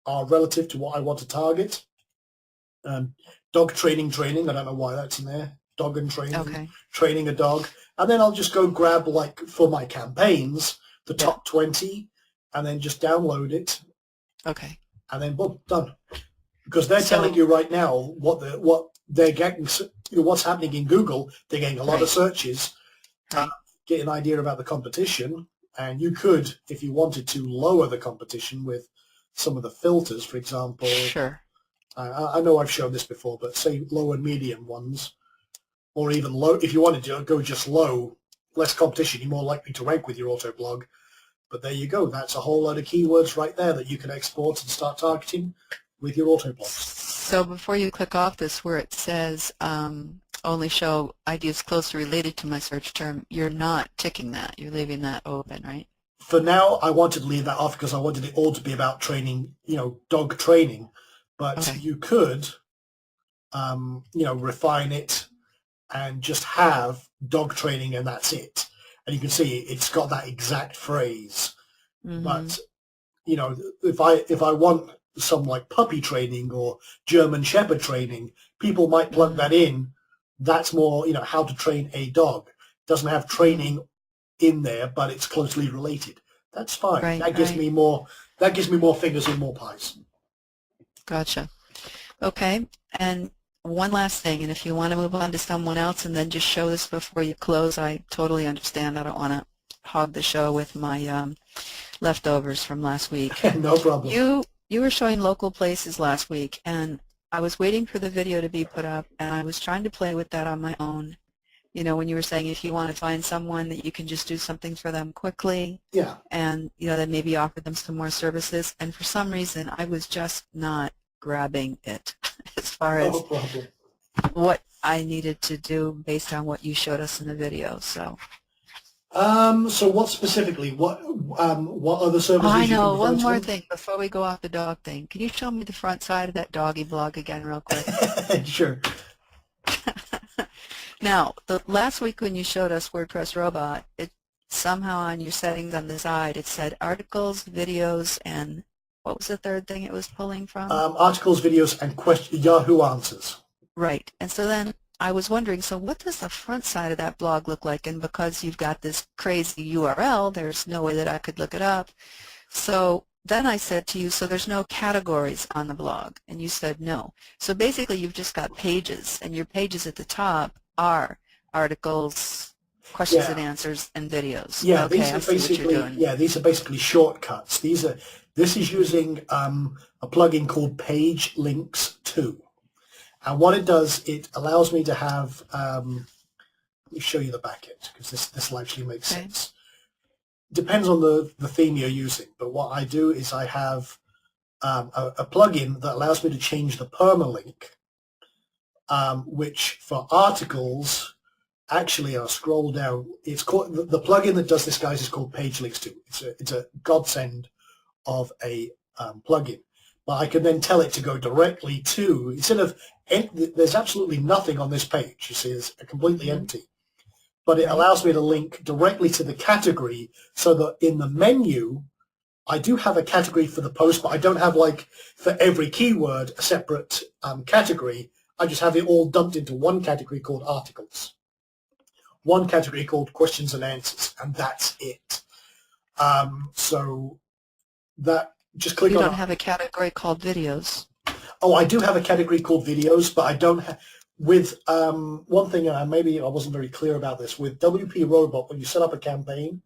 are relative to what I want to target. Dog training, I don't know why that's in there. Dog and training, Okay. training a dog. And then I'll just go grab, like, for my campaigns, the top 20, and then just download it. Okay. And then, boom, done. Because they're telling you right now what they're getting, what's happening in Google. They're getting a lot of searches, get an idea about the competition, and you could, if you wanted to, lower the competition with some of the filters, for example. Sure. I know I've shown this before, but say low and medium ones, or even low. If you wanted to go just low, less competition, you're more likely to rank with your auto blog. But there you go. That's a whole load of keywords right there that you can export and start targeting with your auto blogs. So before you click off this where it says only show ideas closely related to my search term, you're not ticking that. You're leaving that open, right? For now, I wanted to leave that off because I wanted it all to be about training, dog training. But you could, refine it and just have dog training and that's it. And you can see it's got that exact phrase. Mm-hmm. But, if I want some like puppy training or German Shepherd training, people might plug that in. That's more, how to train a dog. Doesn't have training in there, but it's closely related. That's fine. Right, that gives me more. That gives me more fingers and more pies. Gotcha. Okay. And one last thing, and if you want to move on to someone else and then just show this before you close, I totally understand. I don't want to hog the show with my leftovers from last week. No problem. You were showing local places last week, and I was waiting for the video to be put up, and I was trying to play with that on my own. When you were saying if you want to find someone that you can just do something for them quickly, and then maybe offer them some more services, and for some reason I was just not grabbing it as far as what I needed to do based on what you showed us in the video. So what specifically? What other services? I know. One more thing before we go off the dog thing. Can you show me the front side of that doggy blog again real quick? Sure. Now, the last week when you showed us WordPress Robot, it somehow on your settings on the side, it said articles, videos, and what was the third thing it was pulling from? Articles, videos, and Yahoo Answers. Right. And so then I was wondering, so what does the front side of that blog look like? And because you've got this crazy URL, there's no way that I could look it up. So then I said to you, so there's no categories on the blog. And you said no. So basically you've just got pages, and your pages at the top are articles, questions Yeah. and answers, and videos. Yeah, okay, these I are see what you're basically doing. these are basically shortcuts. This is using a plugin called Page Links 2. And what it does, it allows me to have, let me show you the backend, because this will actually make Okay. sense. Depends on the theme you're using, but what I do is I have a plugin that allows me to change the permalink, which for articles, actually I'll scroll down, it's called, the plugin that does this, guys, is called Page Links 2. It's a godsend of a plugin. But I can then tell it to go directly to, instead of, there's absolutely nothing on this page, you see, it's completely empty. But it allows me to link directly to the category so that in the menu, I do have a category for the post, but I don't have, like, for every keyword, a separate category. I just have it all dumped into one category called articles, one category called questions and answers, and that's it. So that, just click You on don't have a category called videos. Oh, I do have a category called videos, but I don't have, with one thing, maybe I wasn't very clear about this, with WP Robot, when you set up a campaign,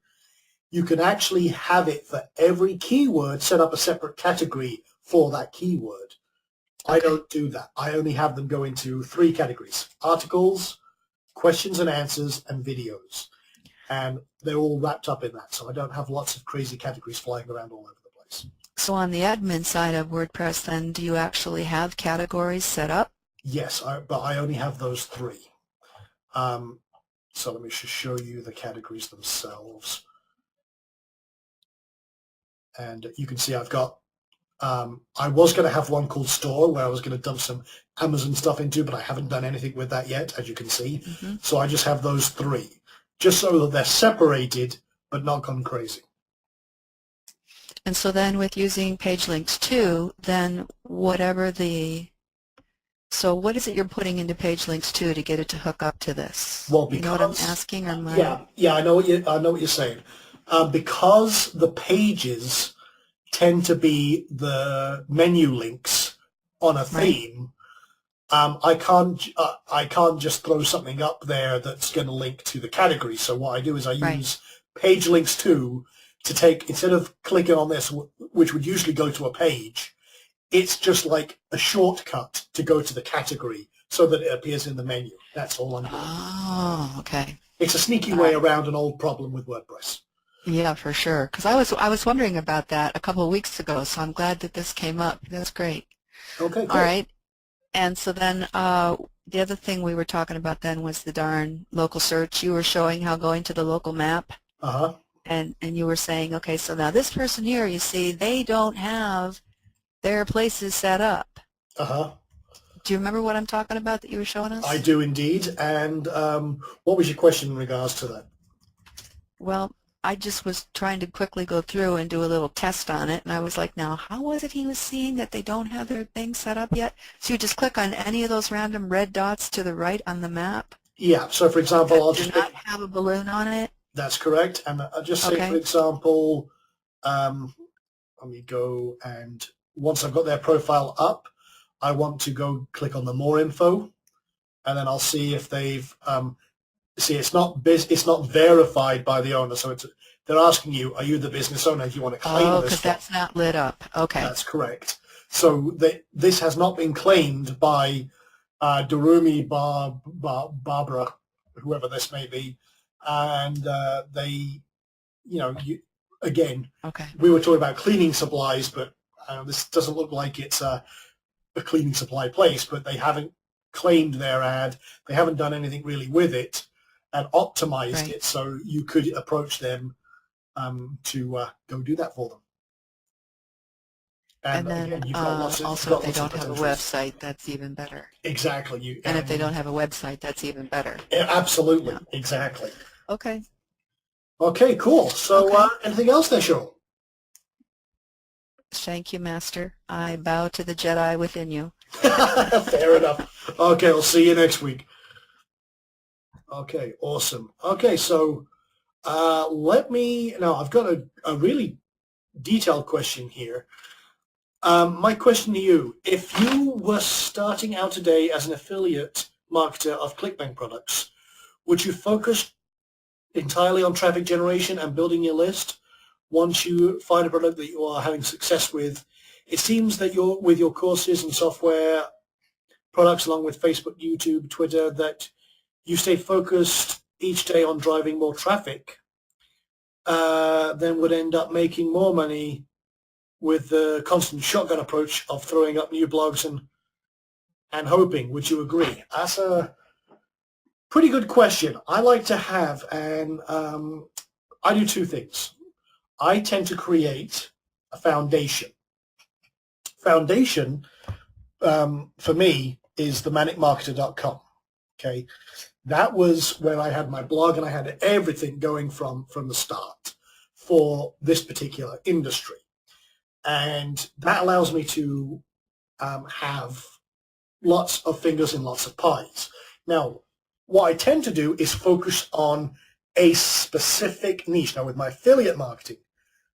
you can actually have it for every keyword, set up a separate category for that keyword. I don't do that. I only have them go into 3 categories: articles, questions and answers, and videos. And they're all wrapped up in that, so I don't have lots of crazy categories flying around all over the place. So on the admin side of WordPress, then, do you actually have categories set up? Yes, but I only have those 3. So let me just show you the categories themselves. And you can see I've got, I was going to have one called Store, where I was going to dump some Amazon stuff into, but I haven't done anything with that yet, as you can see. So I just have those 3, just so that they're separated, but not gone crazy. And so then with using Page Links 2, then whatever the, so what is it you're putting into Page Links 2 to get it to hook up to this? Well, you know what I'm because- asking? Or am I... Yeah, I know what you're saying. Because the pages tend to be the menu links on a theme, I can't just throw something up there that's going to link to the category. So what I do is I use Page Links 2 to take, instead of clicking on this, which would usually go to a page, it's just like a shortcut to go to the category so that it appears in the menu. That's all I'm doing. Oh, okay. It's a sneaky way around an old problem with WordPress. Yeah, for sure. Because I was wondering about that a couple of weeks ago, so I'm glad that this came up. That's great. Okay, cool. All right. And so then the other thing we were talking about then was the darn local search. You were showing how going to the local map. Uh-huh. And you were saying, okay, so now this person here, you see, they don't have their places set up. Uh-huh. Do you remember what I'm talking about that you were showing us? I do indeed. And what was your question in regards to that? Well, I just was trying to quickly go through and do a little test on it, and I was like, now, how was it he was seeing that they don't have their thing set up yet? So you just click on any of those random red dots to the right on the map? Yeah, so for example, I'll Do just not have a balloon on it? that's correct. And I'll just say, for example, let me go, and once I've got their profile up, I want to go click on the more info, and then I'll see if they've see, it's not verified by the owner, so they're asking you, are you the business owner? Do you want to claim Oh, this? because that's not lit up. Okay. That's correct. So this has not been claimed by Darumi Barbara, whoever this may be, and they, again, Okay. we were talking about cleaning supplies, but this doesn't look like it's a cleaning supply place, but they haven't claimed their ad. They haven't done anything really with it and optimized it, so you could approach them to go do that for them. And then again, you've got lots of, also if they don't have a website, that's even better. Exactly. And if they don't have a website, that's even better. Absolutely. Yeah. Exactly. Okay. Okay, cool. So anything else there, Cheryl? Thank you, Master. I bow to the Jedi within you. Fair enough. Okay, I'll see you next week. Okay, awesome. Okay, so now I've got a really detailed question here. My question to you, if you were starting out today as an affiliate marketer of ClickBank products, would you focus entirely on traffic generation and building your list once you find a product that you are having success with? It seems that with your courses and software products along with Facebook, YouTube, Twitter, that you stay focused each day on driving more traffic, then would end up making more money with the constant shotgun approach of throwing up new blogs and hoping. Would you agree? That's a pretty good question. I like to have, and I do two things. I tend to create a foundation. Foundation, for me, is themanicmarketer.com. Okay, that was where I had my blog and I had everything going from the start for this particular industry. And that allows me to have lots of fingers in lots of pies. Now, what I tend to do is focus on a specific niche. Now, with my affiliate marketing,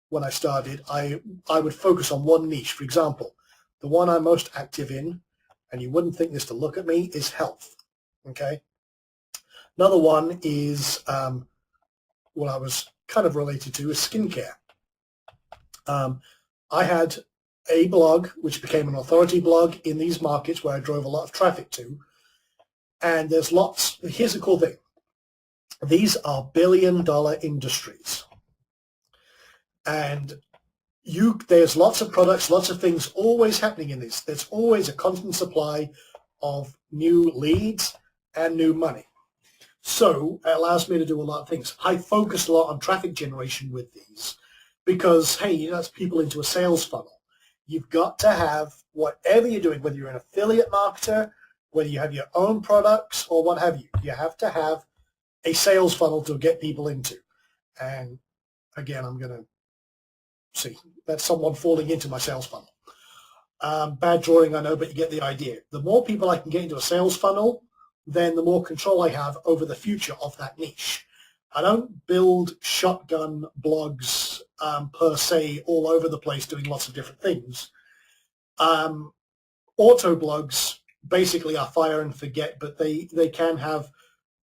when I started, I would focus on one niche. For example, the one I'm most active in, and you wouldn't think this to look at me, is health. Okay. Another one is what I was kind of related to is skincare. I had a blog which became an authority blog in these markets where I drove a lot of traffic to. And there's lots. Here's the cool thing. These are billion-dollar industries. And there's lots of products, lots of things always happening in this. There's always a constant supply of new leads and new money. So it allows me to do a lot of things. I focus a lot on traffic generation with these because, hey, that's people into a sales funnel. You've got to have whatever you're doing, whether you're an affiliate marketer, whether you have your own products or what have you, you have to have a sales funnel to get people into. And again, I'm going to see, that's someone falling into my sales funnel. Bad drawing, I know, but you get the idea. The more people I can get into a sales funnel, then the more control I have over the future of that niche. I don't build shotgun blogs per se all over the place doing lots of different things. Auto blogs basically are fire and forget, but they can have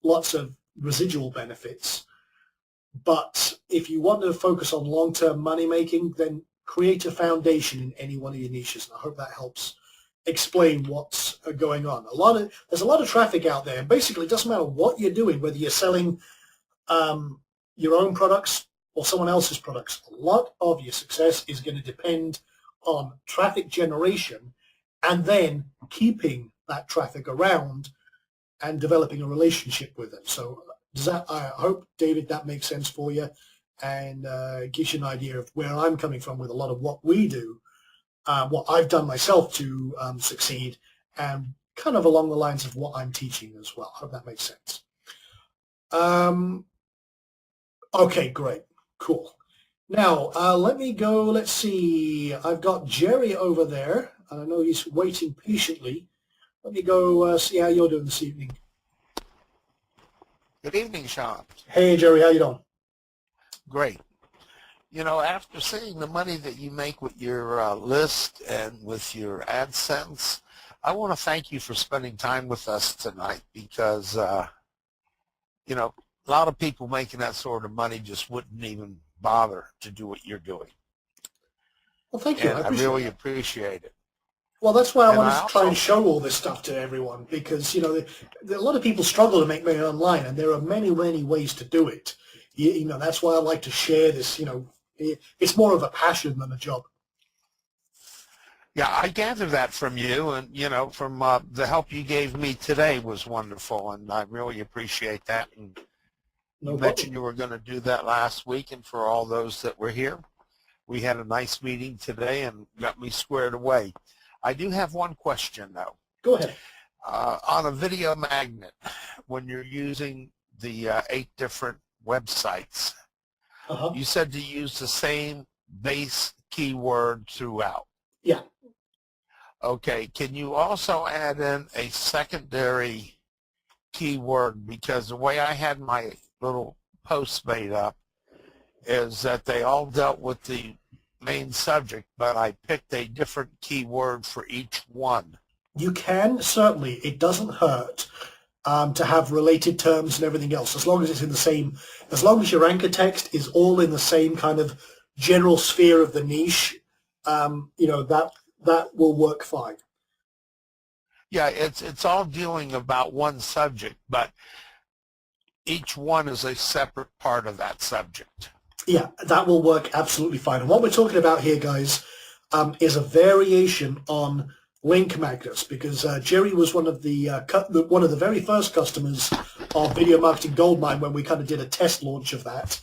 lots of residual benefits. But if you want to focus on long-term money making, then create a foundation in any one of your niches. And I hope that helps explain what's going on. There's a lot of traffic out there. And basically, it doesn't matter what you're doing, whether you're selling your own products or someone else's products. A lot of your success is going to depend on traffic generation and then keeping that traffic around and developing a relationship with them. So I hope, David, that makes sense for you and gives you an idea of where I'm coming from with a lot of what we do, what I've done myself to succeed, and kind of along the lines of what I'm teaching as well. I hope that makes sense. Okay, great. Cool. Now, let me go. Let's see. I've got Jerry over there, and I know he's waiting patiently. Let me go see how you're doing this evening. Good evening, Sean. Hey, Jerry. How you doing? Great. You know, after seeing the money that you make with your list and with your AdSense, I want to thank you for spending time with us tonight because, you know, a lot of people making that sort of money just wouldn't even bother to do what you're doing. Well, thank you. And I really appreciate it. Well, that's why I And wanted I to try and also- show all this stuff to everyone because, you know, a lot of people struggle to make money online, and there are many, many ways to do it. You know, that's why I like to share this, you know. It's more of a passion than a job. Yeah, I gathered that from you, and, you know, from the help you gave me today was wonderful, and I really appreciate that. And No you problem. mentioned you were going to do that last week, and for all those that were here, we had a nice meeting today and got me squared away. I do have one question, though. Go ahead. On a video magnet, when you're using the 8 different websites, Uh-huh. you said to use the same base keyword throughout. Yeah. Okay, can you also add in a secondary keyword? Because the way I had my little posts made up is that they all dealt with the main subject, but I picked a different keyword for each one. You can, certainly. It doesn't hurt to have related terms and everything else, as long as it's in the same, as long as your anchor text is all in the same kind of general sphere of the niche, you know, that will work fine. Yeah, it's all dealing about one subject, but each one is a separate part of that subject. Yeah, that will work absolutely fine. And what we're talking about here, guys, is a variation on link magnets, because Jerry was one of the very first customers of Video Marketing Goldmine when we kind of did a test launch of that.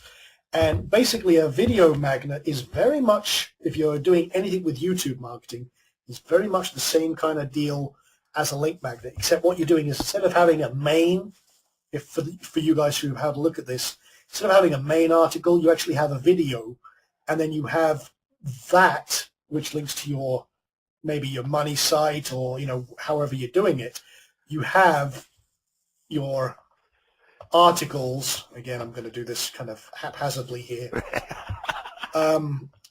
And basically, a video magnet is very much, if you're doing anything with YouTube marketing, is very much the same kind of deal as a link magnet, except what you're doing is, instead of having a main, for you guys who have had a look at this, instead of having a main article, you actually have a video, and then you have that which links to your, maybe your money site, or, you know, however you're doing it. You have your articles. Again, I'm going to do this kind of haphazardly here.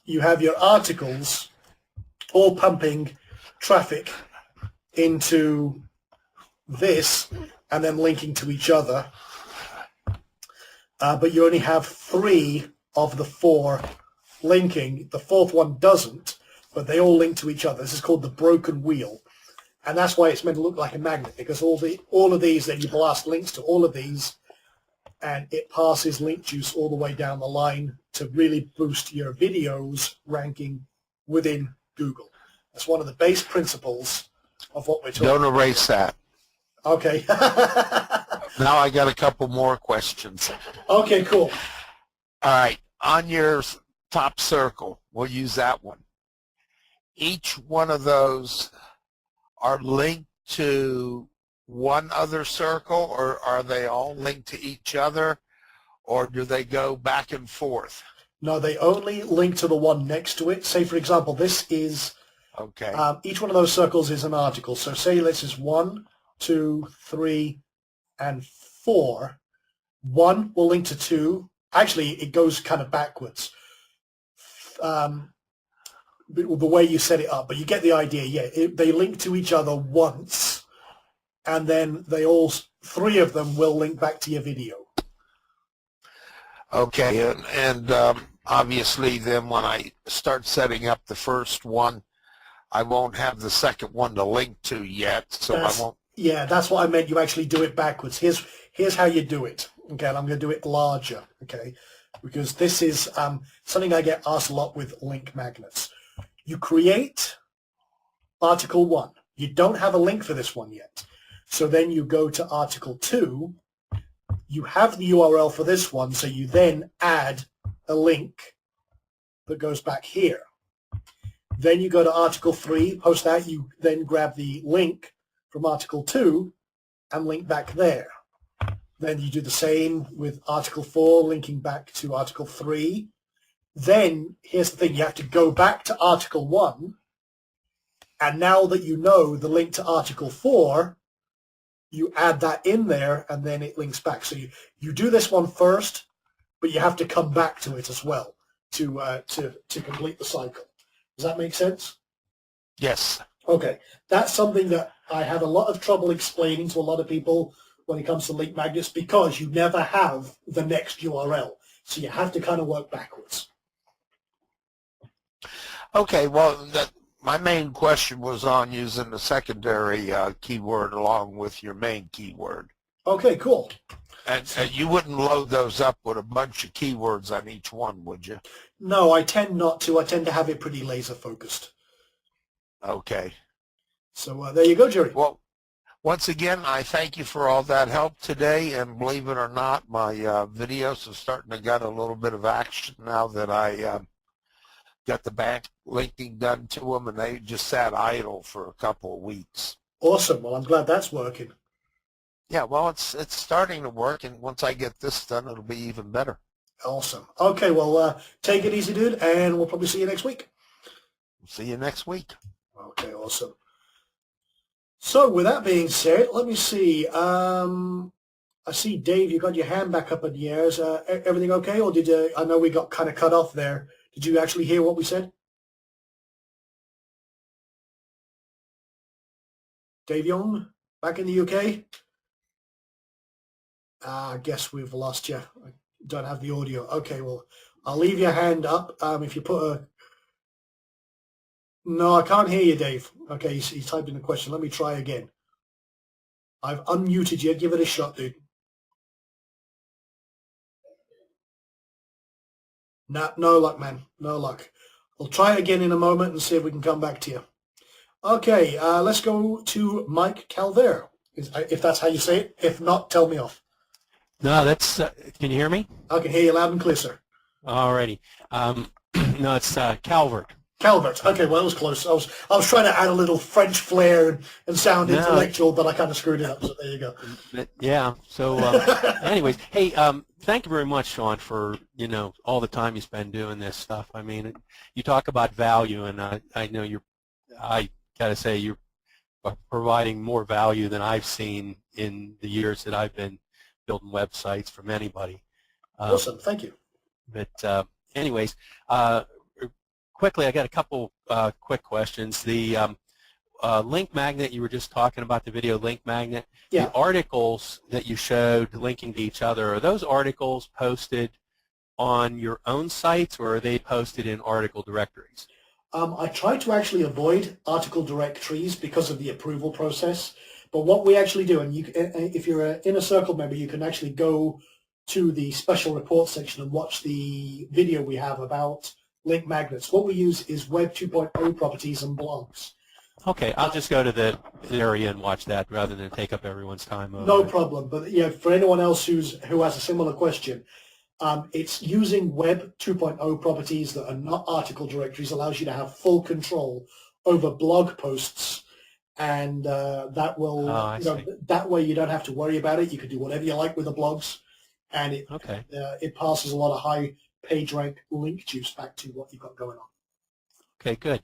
You have your articles all pumping traffic into this and then linking to each other. But you only have 3 of the 4 linking. The 4th one doesn't, but they all link to each other. This is called the broken wheel. And that's why it's meant to look like a magnet, because all of these, then you blast links to all of these, and it passes link juice all the way down the line to really boost your videos ranking within Google. That's one of the base principles of what we're talking about. Don't erase that. Okay. Now I got a couple more questions. Okay, cool. All right, on your top circle, we'll use that one. Each one of those are linked to one other circle, or are they all linked to each other, or do they go back and forth? No, they only link to the one next to it. Say, for example, this is, Okay. each one of those circles is an article. So say this is 1, 2, 3, and 4. 1 will link to 2. Actually, it goes kind of backwards. The way you set it up, but you get the idea. Yeah, they link to each other once, and then they all 3 of them will link back to your video. Okay, and obviously then when I start setting up the first one, I won't have the second one to link to yet, so I won't. Yeah, that's what I meant. You actually do it backwards. Here's how you do it. Okay, and I'm going to do it larger. Okay, because this is something I get asked a lot with link magnets. You create article 1. You don't have a link for this one yet. So then you go to article 2. You have the URL for this one, so you then add a link that goes back here. Then you go to article 3, post that. You then grab the link from article 2 and link back there. Then you do the same with article 4, linking back to article 3. Then, here's the thing, you have to go back to article 1, and now that you know the link to article 4, you add that in there, and then it links back. So you do this one first, but you have to come back to it as well to complete the cycle. Does that make sense? Yes. Okay, that's something that I have a lot of trouble explaining to a lot of people when it comes to link magnets, because you never have the next URL. So you have to kind of work backwards. Okay, well, my main question was on using the secondary keyword along with your main keyword. Okay, cool. And you wouldn't load those up with a bunch of keywords on each one, would you? No, I tend not to. I tend to have it pretty laser focused. Okay. So there you go, Jerry. Well, once again, I thank you for all that help today, and believe it or not, my videos are starting to get a little bit of action now that I got the back linking done to them, and they just sat idle for a couple of weeks. Awesome. Well, I'm glad that's working. Yeah, well, it's starting to work, and once I get this done, it'll be even better. Awesome. Okay, well, take it easy, dude, and we'll probably see you next week. See you next week. Okay, awesome. So with that being said, let me see. I see, Dave, you got your hand back up in the air. Is everything okay, or did I know we got kind of cut off there? Did you actually hear what we said? Dave Young, back in the UK? I guess we've lost you. I don't have the audio. Okay, well, I'll leave your hand up. If you put a... No, I can't hear you, Dave. Okay, he's typed in a question. Let me try again. I've unmuted you. Give it a shot, dude. No, no luck, man. No luck. We'll try again in a moment and see if we can come back to you. Okay, let's go to Mike Calvert, if that's how you say it. If not, tell me off. No, that's, can you hear me? I can hear you loud and clear, sir. Alrighty. No, it's Calvert. Calvert. Okay, well, it was close. I was trying to add a little French flair and sound intellectual, but I kind of screwed it up, so there you go. But, yeah, so anyways, hey, thank you very much, Sean, for, all the time you spend doing this stuff. I mean, you talk about value, and I know I got to say, you're providing more value than I've seen in the years that I've been building websites from anybody. Awesome, thank you. But anyways, quickly, I got a couple quick questions. The link magnet, you were just talking about the video link magnet. Yeah. The articles that you showed linking to each other, are those articles posted on your own sites, or are they posted in article directories? I try to actually avoid article directories because of the approval process. But what we actually do, and if you're an Inner Circle member, you can actually go to the special reports section and watch the video we have about link magnets. What we use is Web 2.0 properties and blogs. Okay, I'll just go to the area and watch that rather than take up everyone's time. No problem. But yeah, for anyone else who has a similar question, it's using Web 2.0 properties that are not article directories allows you to have full control over blog posts, and that will that way you don't have to worry about it. You can do whatever you like with the blogs, and it passes a lot of high page rank link juice back to what you've got going on. Okay, good.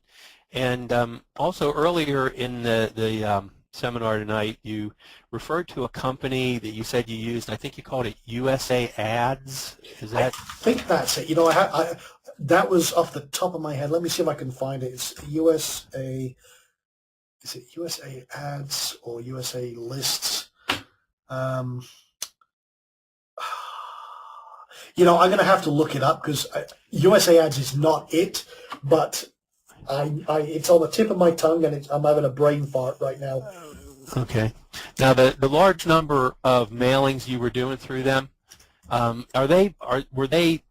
And also earlier in the seminar tonight, you referred to a company that you said you used. I think you called it USA Ads. Is that? I think that's it. That was off the top of my head. Let me see if I can find it. It's USA. Is it USA Ads or USA Lists? I'm going to have to look it up because USA Ads is not it, but it's on the tip of my tongue, and I'm having a brain fart right now. Okay. Now, the large number of mailings you were doing through them, were they?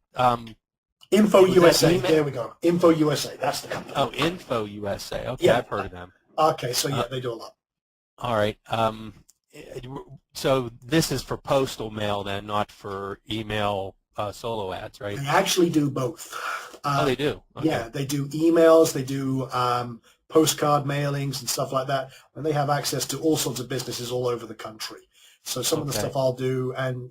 Info USA. There we go. Info USA. That's the company. Oh, Info USA. Okay, yeah. I've heard of them. Okay, so yeah, they do a lot. All right. So this is for postal mail then, not for email solo ads, right? They actually do both. Oh, they do? Okay. Yeah, they do emails, they do postcard mailings and stuff like that, and they have access to all sorts of businesses all over the country. So some of the stuff I'll do, and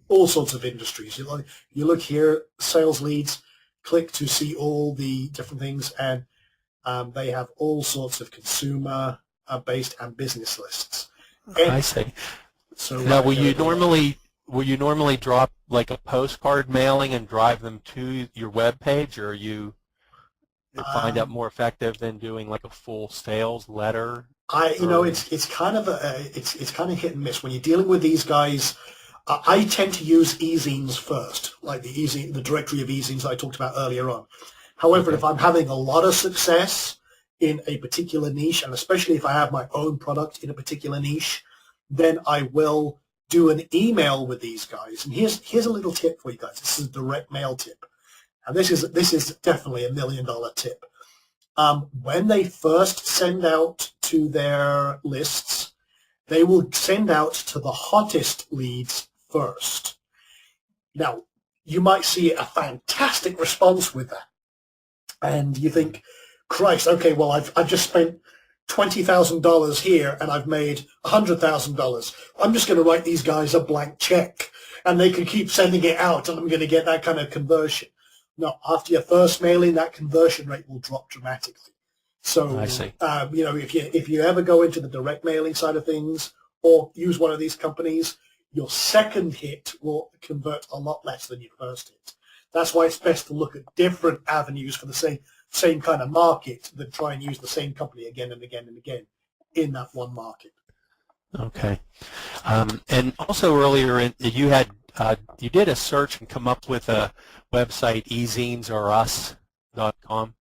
all sorts of industries. You look here, sales leads, click to see all the different things, and they have all sorts of consumer-based and business lists. And I see. So now, will you normally drop like a postcard mailing and drive them to your web page, or you find that more effective than doing like a full sales letter? It's kind of it's kind of hit and miss when you're dealing with these guys. I tend to use e-zines first, like the directory of e-zines I talked about earlier on. However, if I'm having a lot of success in a particular niche, and especially if I have my own product in a particular niche, then I will do an email with these guys. And here's a little tip for you guys. This is a direct mail tip, and this is definitely $1 million tip. When they first send out to their lists, they will send out to the hottest leads first. Now, you might see a fantastic response with that, and you think, Christ, okay, well, I've just spent $20,000 here and I've made $100,000. I'm just going to write these guys a blank check, and they can keep sending it out, and I'm going to get that kind of conversion. No, after your first mailing, that conversion rate will drop dramatically. So, I see. you know, if you ever go into the direct mailing side of things or use one of these companies, your second hit will convert a lot less than your first hit. That's why it's best to look at different avenues for the same kind of market than try and use the same company again and again and again in that one market. Okay. And also earlier, you did a search and come up with a website, ezinesorus.com.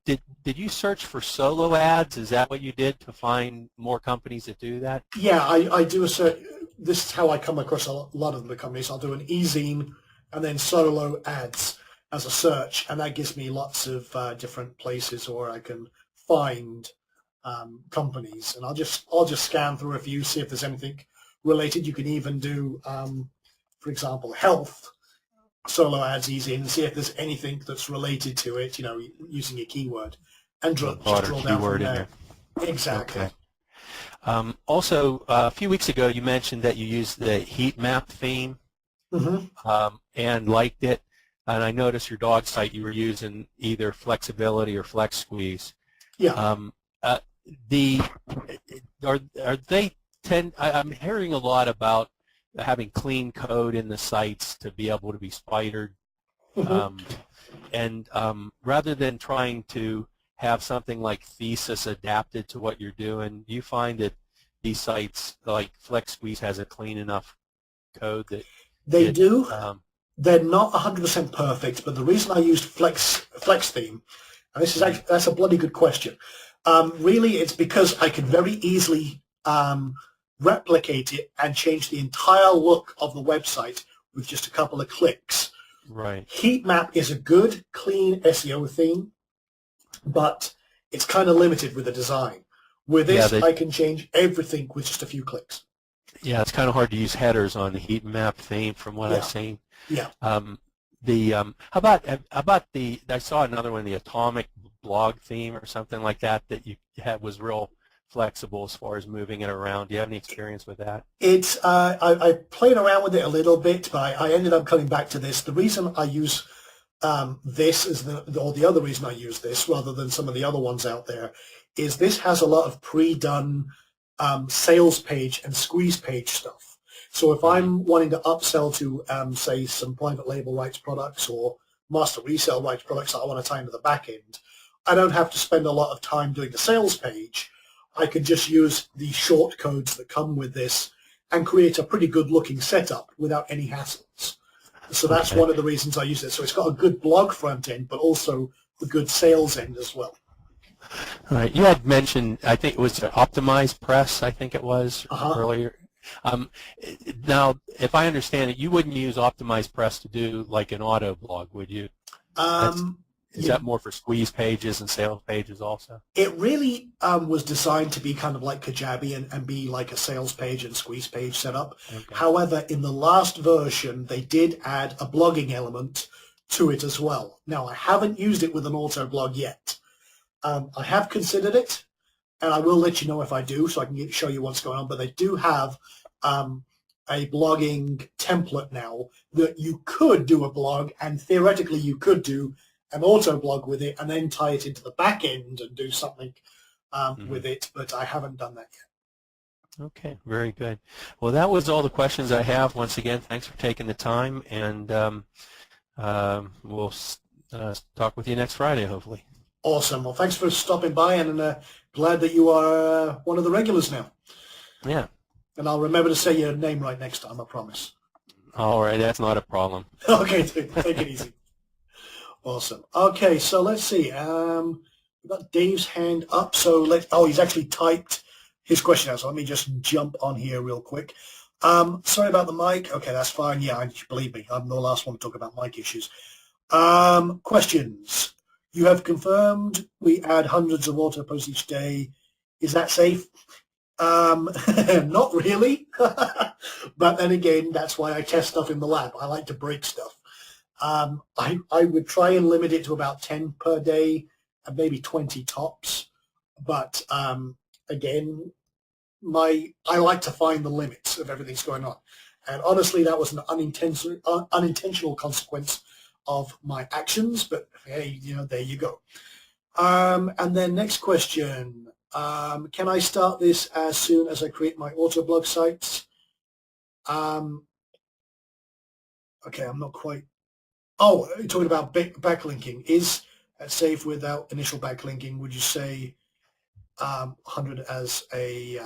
Did you search for solo ads? Is that what you did to find more companies that do that? Yeah, I do a search. This is how I come across a lot of the companies. I'll do an e-zine and then solo ads as a search, and that gives me lots of different places where I can find companies. And I'll just scan through a few, see if there's anything related. You can even do, for example, health solo ads easy and see if there's anything that's related to it, you know, using a keyword, and just draw down from there. Exactly. Okay. Also, a few weeks ago, you mentioned that you used the heat map theme and liked it. And I noticed your dog site, you were using either flexibility or flex squeeze. Yeah. Are they I'm hearing a lot about having clean code in the sites to be able to be spidered, and rather than trying to have something like Thesis adapted to what you're doing, do you find that these sites like Flex Squeeze has a clean enough code that they do? They're not 100% perfect, but the reason I used Flex Theme, and this is actually, that's a bloody good question. Really, it's because I can very easily replicate it and change the entire look of the website with just a couple of clicks. Right. Heat map is a good, clean SEO theme, but it's kind of limited with the design. With this, I can change everything with just a few clicks. Yeah, it's kind of hard to use headers on the heat map theme from what I've seen. Yeah. How about I saw another one, the Atomic blog theme or something like that you had was real flexible as far as moving it around. Do you have any experience with that? It's I played around with it a little bit, but I ended up coming back to this. The reason I use this is the other reason I use this rather than some of the other ones out there is this has a lot of pre-done sales page and squeeze page stuff. So if I'm wanting to upsell to, say, some private label rights products or master resale rights products that I want to tie into the back end, I don't have to spend a lot of time doing the sales page. I can just use the short codes that come with this and create a pretty good looking setup without any hassles. So that's one of the reasons I use it. So it's got a good blog front end, but also a good sales end as well. All right. You had mentioned, I think it was Optimized Press, I think it was earlier. Now, if I understand it, you wouldn't use Optimized Press to do like an auto blog, would you? Is that more for squeeze pages and sales pages also? It really was designed to be kind of like Kajabi and be like a sales page and squeeze page setup. Okay. However, in the last version, they did add a blogging element to it as well. Now, I haven't used it with an auto blog yet. I have considered it, and I will let you know if I do, so I can show you what's going on. But they do have a blogging template now that you could do a blog, and theoretically you could do an auto blog with it and then tie it into the back end and do something with it, but I haven't done that yet. Okay, very good. Well, that was all the questions I have. Once again, thanks for taking the time, and we'll talk with you next Friday, hopefully. Awesome. Well, thanks for stopping by, and glad that you are one of the regulars now. Yeah. And I'll remember to say your name right next time, I promise. All right, that's not a problem. Okay, dude, take it easy. Awesome. Okay, so let's see. We've got Dave's hand up. So he's actually typed his question out. So let me just jump on here real quick. Sorry about the mic. Okay, that's fine. Yeah, believe me, I'm the last one to talk about mic issues. Questions. You have confirmed we add hundreds of auto posts each day. Is that safe? Not really. But then again, that's why I test stuff in the lab. I like to break stuff. I would try and limit it to about 10 per day and maybe 20 tops. But again, I like to find the limits of everything's going on. And honestly, that was an unintentional consequence of my actions. But hey, there you go. And then next question. Can I start this as soon as I create my autoblog sites? Okay, I'm not quite. Oh, you're talking about backlinking. Is safe without initial backlinking? Would you say 100 as a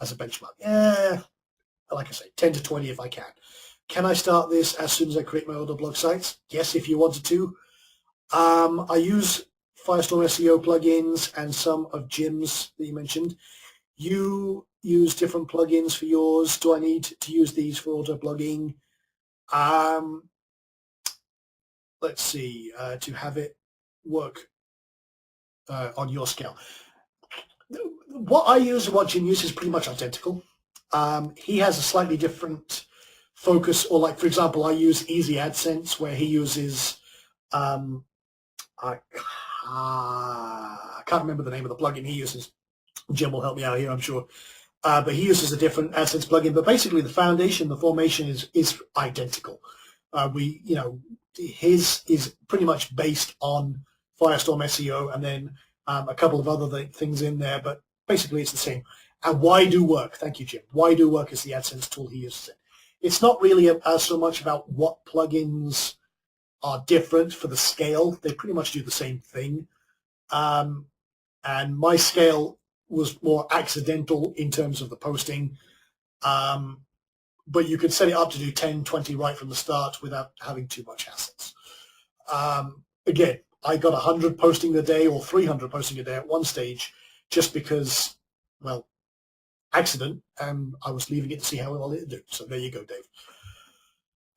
benchmark? Yeah, like I say, 10 to 20 if I can. Can I start this as soon as I create my autoblog sites? Yes, if you wanted to. I use Firestorm SEO plugins and some of Jim's that you mentioned. You use different plugins for yours. Do I need to use these for auto-blogging? Let's see, to have it work on your scale. What I use and what Jim uses is pretty much identical. He has a slightly different focus, or like, for example, I use Easy AdSense, where he uses, I can't remember the name of the plugin he uses. Jim will help me out here, I'm sure. But he uses a different AdSense plugin. But basically, the foundation, the formation is identical. His is pretty much based on Firestorm SEO, and then a couple of other things in there. But basically, it's the same. And WhyDoWork, thank you, Jim. WhyDoWork is the AdSense tool he uses. It's not really so much about what plugins are different for the scale. They pretty much do the same thing. And my scale was more accidental in terms of the posting. But you could set it up to do 10, 20 right from the start without having too much hassles. Again, I got 100 posting a day or 300 posting a day at one stage just because, well, accident, and I was leaving it to see how well it did. So there you go, Dave.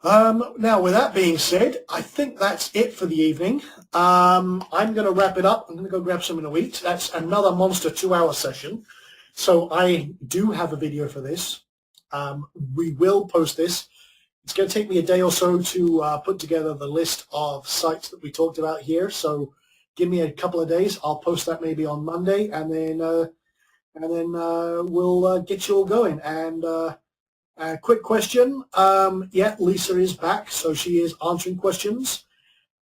Now, with that being said, I think that's it for the evening. I'm going to wrap it up. I'm going to go grab something to eat. That's another monster 2-hour session. So I do have a video for this. We will post this. It's going to take me a day or so to put together the list of sites that we talked about here. So give me a couple of days. I'll post that maybe on Monday, and then we'll get you all going. And quick question. Yeah, Lisa is back, so she is answering questions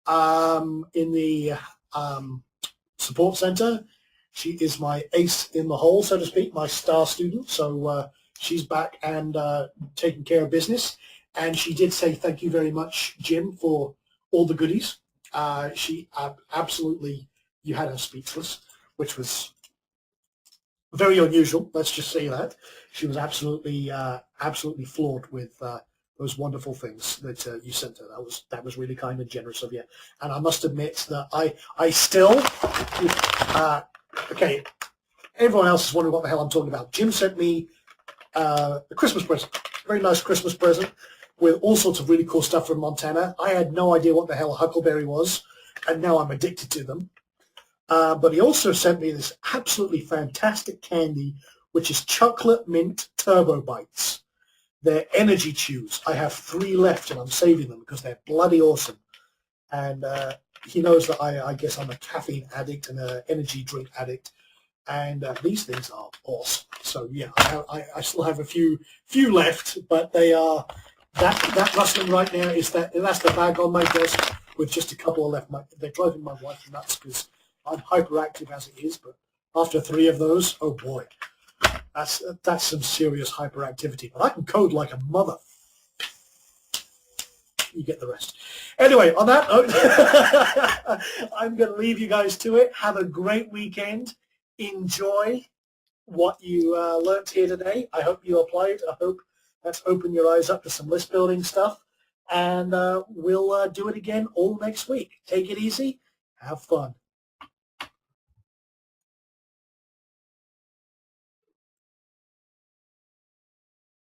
in the support center. She is my ace in the hole, so to speak, my star student. So she's back and taking care of business. And she did say thank you very much, Jim, for all the goodies. She absolutely, you had her speechless, which was very unusual. Let's just say that. She was absolutely floored with those wonderful things that you sent her. That was really kind and generous of you. And I must admit that I still, okay, everyone else is wondering what the hell I'm talking about. Jim sent me a Christmas present, very nice Christmas present with all sorts of really cool stuff from Montana. I had no idea what the hell a huckleberry was, and now I'm addicted to them. But he also sent me this absolutely fantastic candy, which is chocolate mint turbo bites. They're energy chews. I have 3 left, and I'm saving them because they're bloody awesome. And he knows that I guess I'm a caffeine addict and an energy drink addict, and these things are awesome. So yeah, I still have a few left, but they are that rustling right there is that's the bag on my desk with just a couple left. They're driving my wife nuts because I'm hyperactive as it is, but after 3 of those, oh boy, that's some serious hyperactivity. But I can code like a mother. You get the rest. Anyway, on that note, I'm going to leave you guys to it. Have a great weekend. Enjoy what you learnt here today. I hope you apply it. I hope that's opened your eyes up to some list building stuff. And we'll do it again all next week. Take it easy. Have fun.